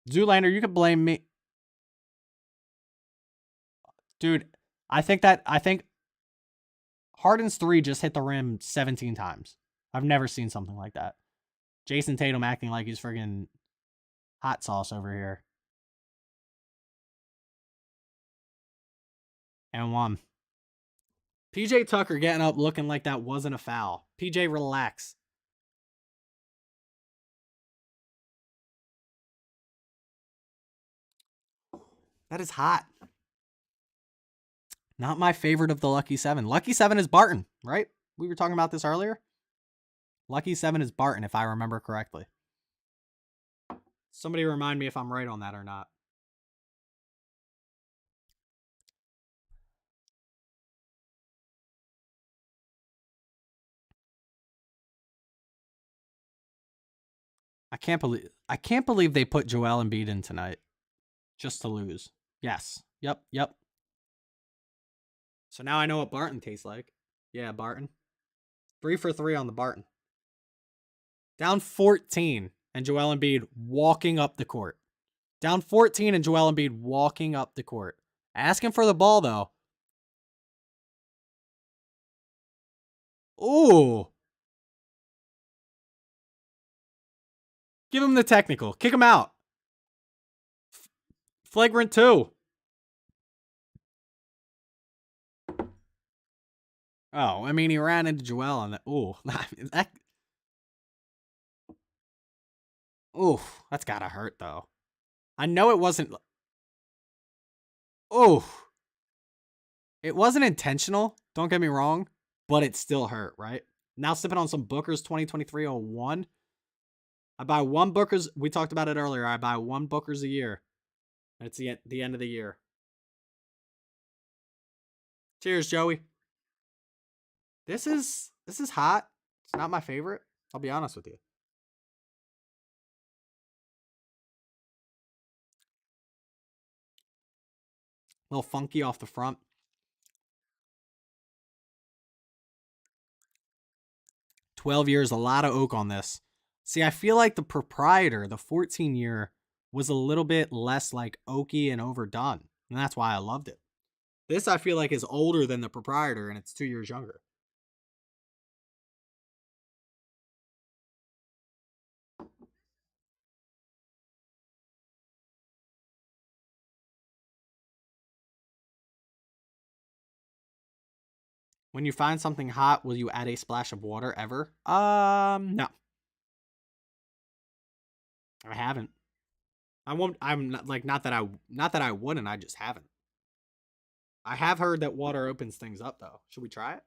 Zoolander, you can blame me. Dude, I think Harden's 3 just hit the rim 17 times. I've never seen something like that. Jason Tatum acting like he's friggin' hot sauce over here. And 1. PJ Tucker getting up looking like that wasn't a foul. PJ, relax. That is hot. Not my favorite of the Lucky 7. Lucky 7 is Barton, right? We were talking about this earlier. Lucky 7 is Barton, if I remember correctly. Somebody remind me if I'm right on that or not. I can't believe they put Joel Embiid in tonight just to lose. Yes. Yep. So now I know what Barton tastes like. Yeah, Barton. 3 for 3 on the Barton. Down 14 and Joel Embiid walking up the court. Down 14 and Joel Embiid walking up the court. Asking for the ball, though. Ooh. Give him the technical. Kick him out. Flagrant 2. Oh, I mean, he ran into Joel on that. Ooh. Ooh, that's gotta hurt, though. I know it wasn't. Ooh. It wasn't intentional. Don't get me wrong. But it still hurt, right? Now sipping on some Booker's 2023-01. I buy 1 Booker's. We talked about it earlier. I buy 1 Booker's a year. It's the end of the year. Cheers, Joey. This is hot. It's not my favorite. I'll be honest with you. A little funky off the front. 12 years, a lot of oak on this. See, I feel like the proprietor, the 14-year, was a little bit less like oaky and overdone. And that's why I loved it. This, I feel like, is older than the proprietor, and it's 2 years younger. When you find something hot, will you add a splash of water ever? No. I haven't. I won't. I'm not like not that I wouldn't. I just haven't. I have heard that water opens things up, though. Should we try it?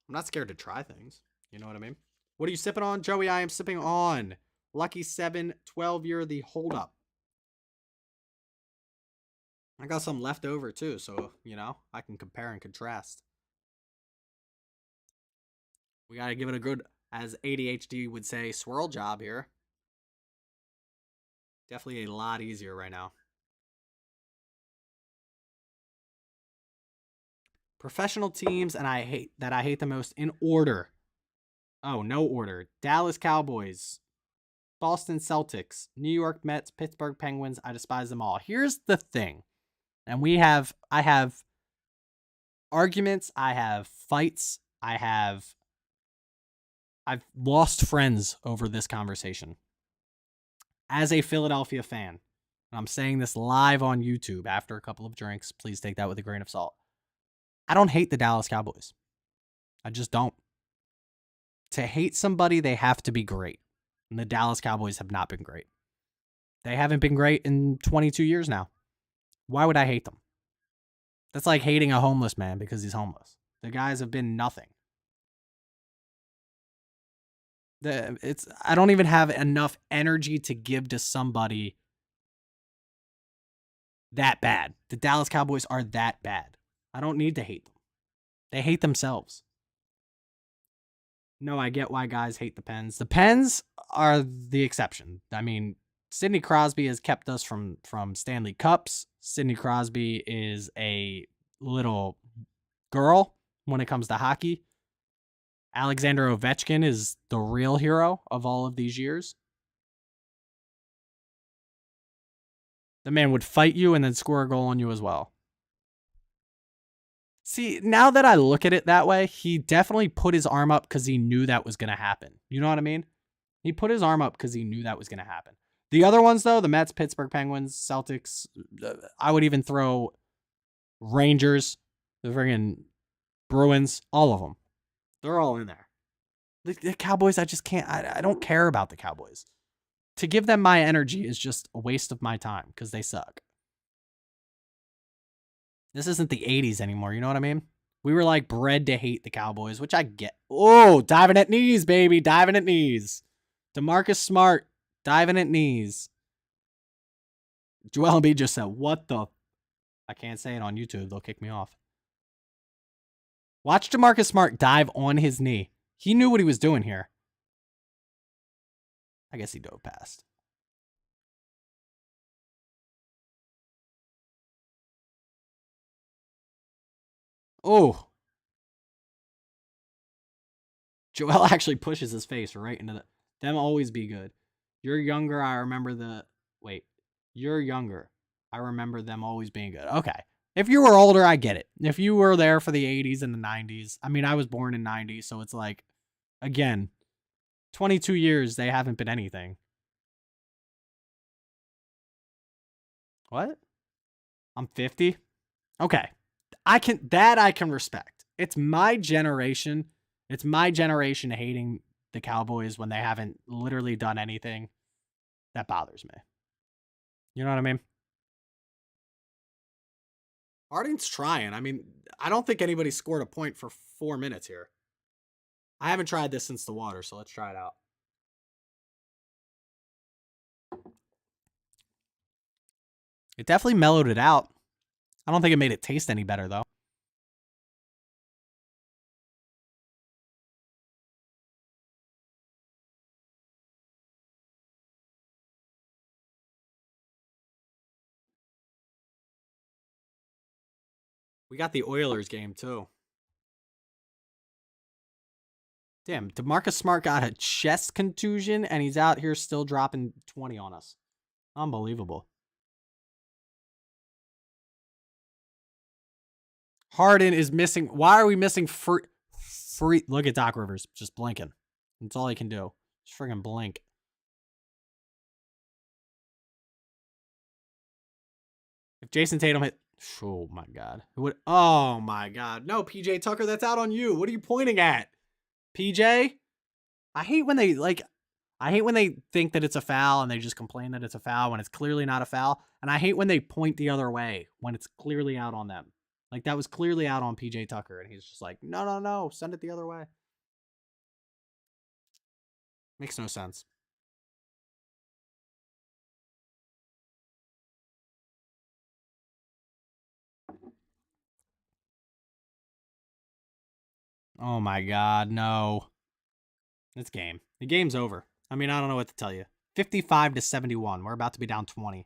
I'm not scared to try things. You know what I mean? What are you sipping on, Joey? I am sipping on Lucky 7 12-year the hold up. I got some left over too, so, you know, I can compare and contrast. We got to give it a good, as ADHD would say, swirl job here. Definitely a lot easier right now. Professional teams and I hate the most in order. Oh, no order. Dallas Cowboys, Boston Celtics, New York Mets, Pittsburgh Penguins. I despise them all. Here's the thing. And I have arguments. I have fights. I've lost friends over this conversation. As a Philadelphia fan, and I'm saying this live on YouTube after a couple of drinks, please take that with a grain of salt. I don't hate the Dallas Cowboys. I just don't. To hate somebody, they have to be great. And the Dallas Cowboys have not been great. They haven't been great in 22 years now. Why would I hate them? That's like hating a homeless man because he's homeless. The guys have been nothing. I don't even have enough energy to give to somebody that bad. The Dallas Cowboys are that bad. I don't need to hate them. They hate themselves. No, I get why guys hate the Pens. The Pens are the exception. I mean, Sidney Crosby has kept us from Stanley Cups. Sidney Crosby is a little girl when it comes to hockey. Alexander Ovechkin is the real hero of all of these years. The man would fight you and then score a goal on you as well. See, now that I look at it that way, he definitely put his arm up because he knew that was going to happen. You know what I mean? He put his arm up because he knew that was going to happen. The other ones, though, the Mets, Pittsburgh Penguins, Celtics, I would even throw Rangers, the friggin' Bruins, all of them. They're all in there. The Cowboys, I just can't. I don't care about the Cowboys. To give them my energy is just a waste of my time because they suck. This isn't the 80s anymore, you know what I mean? We were like bred to hate the Cowboys, which I get. Oh, diving at knees, baby. Diving at knees. DeMarcus Smart, diving at knees. Joel Embiid just said, what the? I can't say it on YouTube. They'll kick me off. Watch DeMarcus Smart dive on his knee. He knew what he was doing here. I guess he dove past. Oh. Joel actually pushes his face right into the... Them always be good. You're younger, I remember the... Wait. You're younger. I remember them always being good. Okay. If you were older, I get it. If you were there for the 80s and the 90s. I mean, I was born in 90, so it's like... Again, 22 years, they haven't been anything. What? I'm 50? Okay. I can respect. It's my generation. It's my generation hating the Cowboys when they haven't literally done anything. That bothers me. You know what I mean? Harding's trying. I mean, I don't think anybody scored a point for 4 minutes here. I haven't tried this since the water, so let's try it out. It definitely mellowed it out. I don't think it made it taste any better, though. We got the Oilers game, too. Damn, DeMarcus Smart got a chest contusion, and he's out here still dropping 20 on us. Unbelievable. Harden is missing. Why are we missing free? Look at Doc Rivers just blinking. That's all he can do. Just friggin' blink. If Jason Tatum hit... Oh, my God. Oh, my God. No, PJ Tucker, that's out on you. What are you pointing at? PJ? I hate when they, think that it's a foul and they just complain that it's a foul when it's clearly not a foul. And I hate when they point the other way when it's clearly out on them. Like, that was clearly out on PJ Tucker. And he's just like, no, send it the other way. Makes no sense. Oh, my God, no. It's game. The game's over. I mean, I don't know what to tell you. 55-71. We're about to be down 20.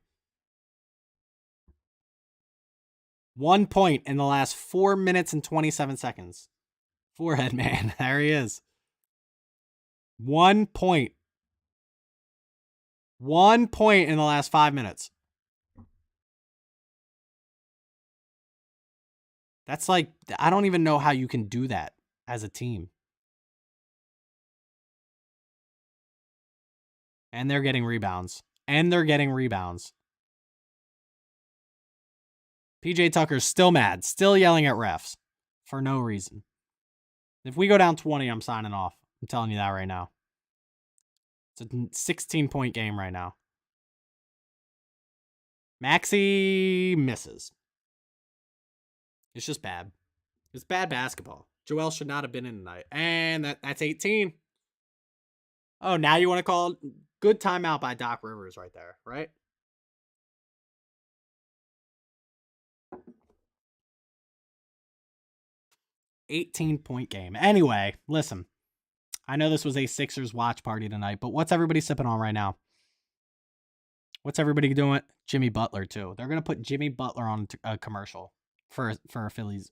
1 point in the last 4 minutes and 27 seconds. Forehead man. There he is. 1 point. 1 point in the last 5 minutes. That's like, I don't even know how you can do that as a team. And they're getting rebounds. PJ Tucker's still mad, still yelling at refs for no reason. If we go down 20, I'm signing off. I'm telling you that right now. It's a 16-point game right now. Maxey misses. It's just bad. It's bad basketball. Joel should not have been in tonight. And that's 18. Oh, now you want to call it? Good timeout by Doc Rivers right there, right? $18-point game. Anyway, listen. I know this was a Sixers watch party tonight, but what's everybody sipping on right now? What's everybody doing? Jimmy Butler, too. They're going to put Jimmy Butler on a commercial for a Phillies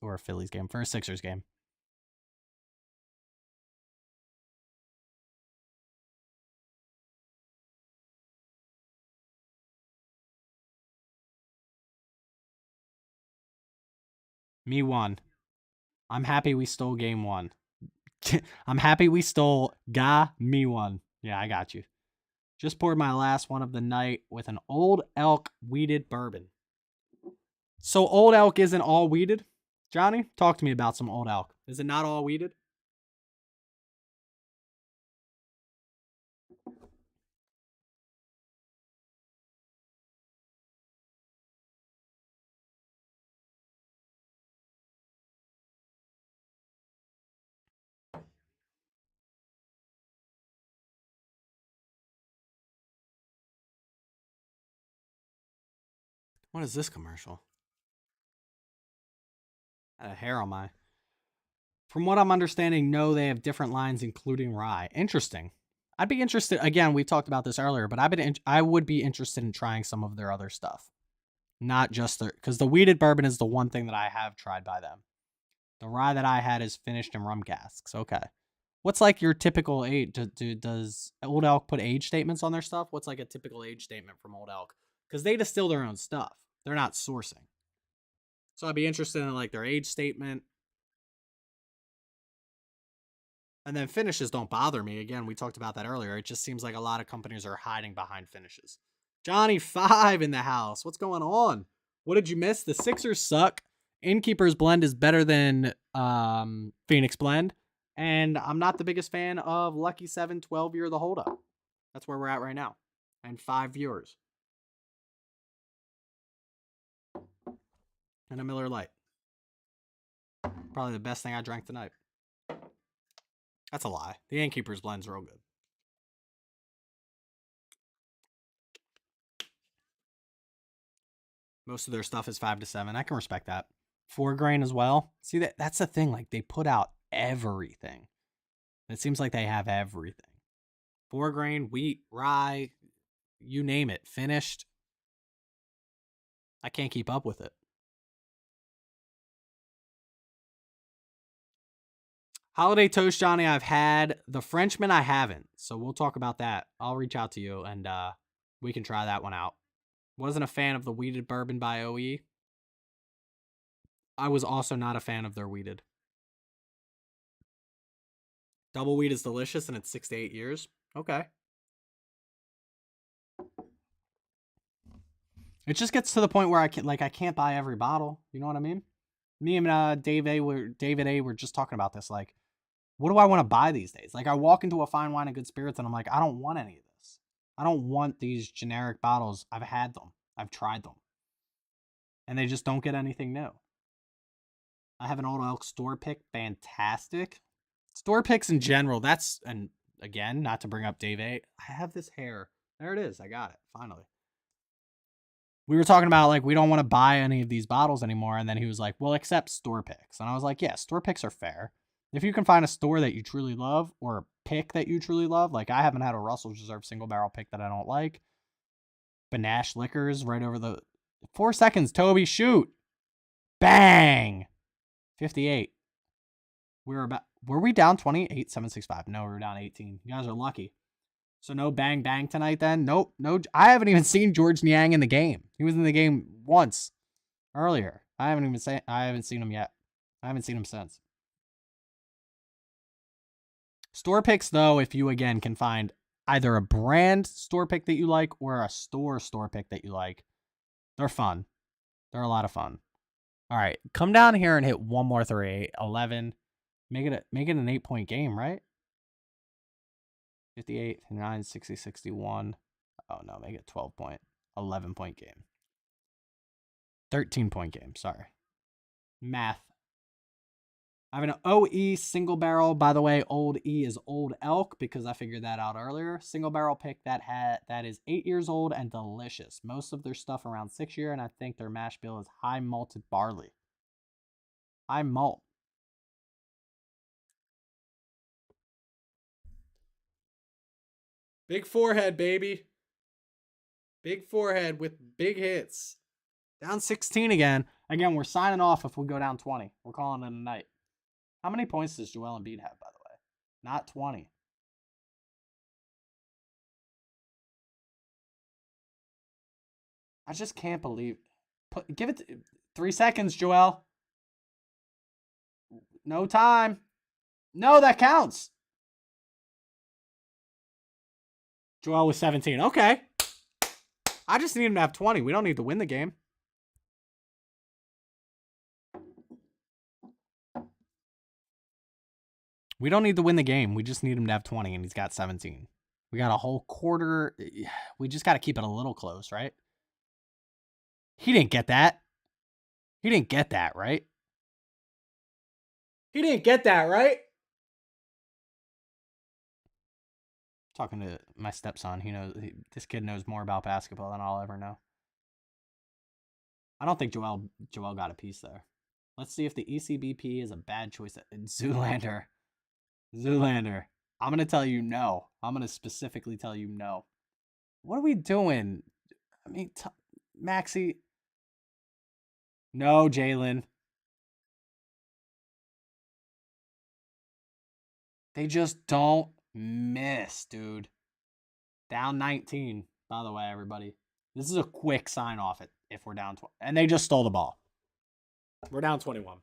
game, for a Sixers game. Me one. I'm happy we stole game one. I'm happy we stole me one. Yeah, I got you. Just poured my last one of the night with an Old Elk wheated bourbon. So Old Elk isn't all wheated? Johnny, talk to me about some Old Elk. Is it not all wheated? What is this commercial? I had a hair on my... From what I'm understanding, no, they have different lines, including rye. Interesting. I'd be interested... Again, we talked about this earlier, but I would be interested in trying some of their other stuff. Not just their... Because the wheated bourbon is the one thing that I have tried by them. The rye that I had is finished in rum casks. Okay. What's like your typical age? Does Old Elk put age statements on their stuff? What's like a typical age statement from Old Elk? Because they distill their own stuff. They're not sourcing. So I'd be interested in like their age statement. And then finishes don't bother me. Again, we talked about that earlier. It just seems like a lot of companies are hiding behind finishes. Johnny 5 in the house. What's going on? What did you miss? The Sixers suck. Innkeeper's blend is better than Phoenix blend. And I'm not the biggest fan of Lucky 7 12-year the hold up. That's where we're at right now. And 5 viewers. And a Miller Lite. Probably the best thing I drank tonight. That's a lie. The Innkeeper's blend's real good. Most of their stuff is 5 to 7. I can respect that. 4 grain as well. See, that's the thing. Like, they put out everything. It seems like they have everything. 4 grain, wheat, rye, you name it, finished. I can't keep up with it. Holiday toast, Johnny, I've had. The Frenchman, I haven't. So we'll talk about that. I'll reach out to you and we can try that one out. Wasn't a fan of the wheated bourbon by OE. I was also not a fan of their wheated. Double wheat is delicious and it's 6 to 8 years. Okay. It just gets to the point where I can't buy every bottle. You know what I mean? Me and David A were just talking about this. Like, what do I want to buy these days? Like, I walk into a Fine Wine and Good Spirits and I'm like, I don't want any of this. I don't want these generic bottles. I've had them. I've tried them. And they just don't get anything new. I have an Old Elk store pick. Fantastic. Store picks in general. That's, and again, not to bring up Dave A. I have this hair. There it is. I got it. Finally. We were talking about, like, we don't want to buy any of these bottles anymore. And then he was like, well, except store picks. And I was like, yeah, store picks are fair. If you can find a store that you truly love or a pick that you truly love, like I haven't had a Russell's Reserve single barrel pick that I don't like. Banash Liquors right over the 4 seconds. Toby, shoot. Bang. 58. Were we down 28? 765. No, we were down 18. You guys are lucky. So no bang bang tonight then? Nope. No, I haven't even seen George Niang in the game. He was in the game once earlier. I haven't seen him yet. I haven't seen him since. Store picks, though, if you, again, can find either a brand store pick that you like or a store pick that you like, they're fun. They're a lot of fun. All right, come down here and hit one more 3, 11. Make it an 8-point game, right? 58, 59, 60, 61. Oh, no, make it 12-point, 11-point game. 13-point game, sorry. Math. I have an OE single barrel. By the way, old E is Old Elk because I figured that out earlier. Single barrel pick that is 8 years old and delicious. Most of their stuff around 6 year, and I think their mash bill is high malted barley. High malt. Big forehead, baby. Big forehead with big hits. Down 16 again. Again, we're signing off if we go down 20. We're calling it a night. How many points does Joel Embiid have, by the way? Not 20. I just can't believe. Give it 3 seconds, Joel. No time. No, that counts. Joel was 17. Okay. I just need him to have 20. We don't need to win the game. We don't need to win the game. We just need him to have 20, and he's got 17. We got a whole quarter. We just got to keep it a little close, right? He didn't get that. He didn't get that, right? He didn't get that, right? Talking to my stepson. This kid knows more about basketball than I'll ever know. I don't think Joel got a piece there. Let's see if the ECBP is a bad choice. Zoolander. I'm going to tell you no. I'm going to specifically tell you no. What are we doing? I mean, Maxie. No, Jalen. They just don't miss, dude. Down 19, by the way, everybody. This is a quick sign off if we're down 20. And they just stole the ball. We're down 21.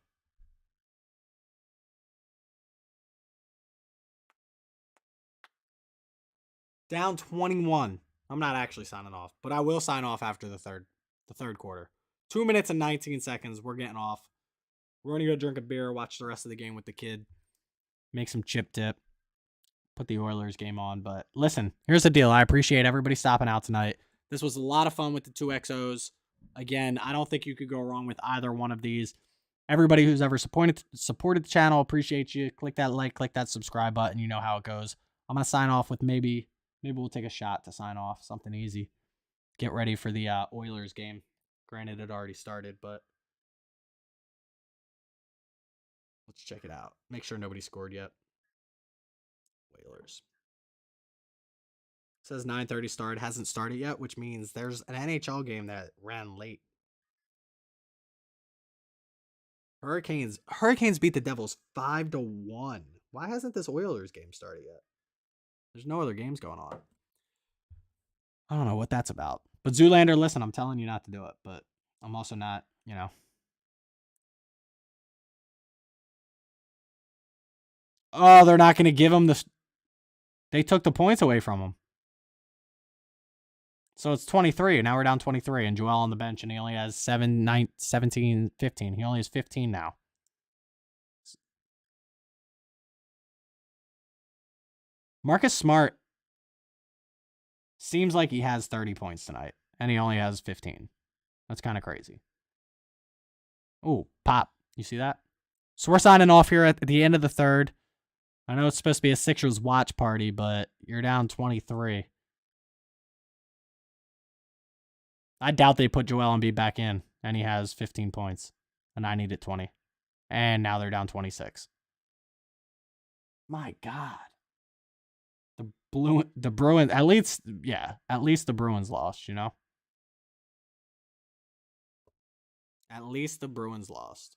Down 21. I'm not actually signing off, but I will sign off after the third quarter. 2 minutes and 19 seconds. We're getting off. We're going to go drink a beer, watch the rest of the game with the kid, make some chip dip, put the Oilers game on. But listen, here's the deal. I appreciate everybody stopping out tonight. This was a lot of fun with the 2XOs. Again, I don't think you could go wrong with either one of these. Everybody who's ever supported the channel, appreciate you. Click that like, click that subscribe button. You know how it goes. I'm going to sign off with maybe we'll take a shot to sign off. Something easy. Get ready for the Oilers game. Granted, it already started, but let's check it out. Make sure nobody scored yet. Oilers. It says 9:30 start. Hasn't started yet, which means there's an NHL game that ran late. Hurricanes beat the Devils 5-1. Why hasn't this Oilers game started yet? There's no other games going on. I don't know what that's about. But Zoolander, listen, I'm telling you not to do it, but I'm also not, Oh, they're not going to give him they took the points away from him. So it's 23. Now we're down 23. And Joel on the bench, and he only has 17, 15. He only has 15 now. Marcus Smart seems like he has 30 points tonight, and he only has 15. That's kind of crazy. Oh, pop. You see that? So we're signing off here at the end of the third. I know it's supposed to be a Sixers watch party, but you're down 23. I doubt they put Joel Embiid back in, and he has 15 points, and I needed 20. And now they're down 26. My God. The Bruins, at least the Bruins lost, At least the Bruins lost.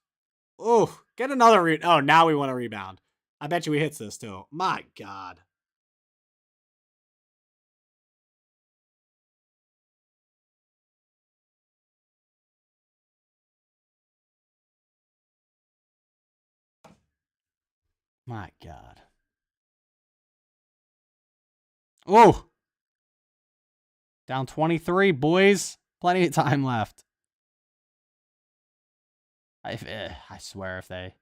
Oh, get another oh, now we want a rebound. I bet you he hits this too. My God. My God. Oh! Down 23, boys. Plenty of time left. I swear if they...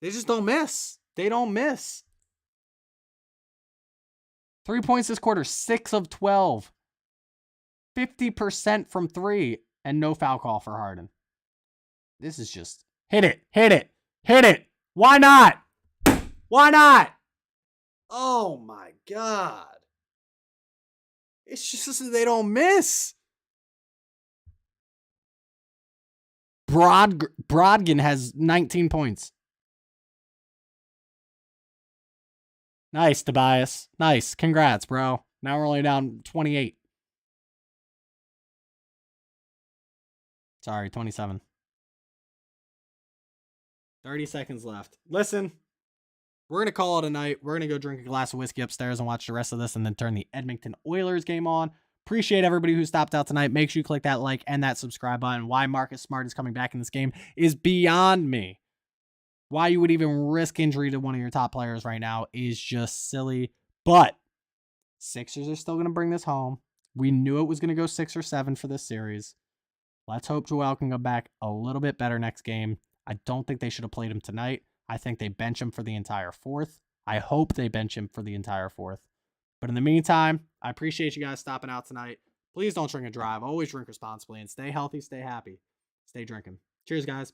They just don't miss. They don't miss. 3 points this quarter, 6 of 12. 50% from 3, and no foul call for Harden. This is just... Hit it. Hit it. Hit it. Why not? Why not? Oh, my God. It's just they don't miss. Brogdon has 19 points. Nice, Tobias. Nice. Congrats, bro. Now we're only down 28. Sorry, 27. 30 seconds left. Listen, we're going to call it a night. We're going to go drink a glass of whiskey upstairs and watch the rest of this and then turn the Edmonton Oilers game on. Appreciate everybody who stopped out tonight. Make sure you click that like and that subscribe button. Why Marcus Smart is coming back in this game is beyond me. Why you would even risk injury to one of your top players right now is just silly. But Sixers are still going to bring this home. We knew it was going to go 6 or 7 for this series. Let's hope Joel can go back a little bit better next game. I don't think they should have played him tonight. I think they bench him for the entire fourth. I hope they bench him for the entire fourth. But in the meantime, I appreciate you guys stopping out tonight. Please don't drink and drive. Always drink responsibly and stay healthy, stay happy, stay drinking. Cheers, guys.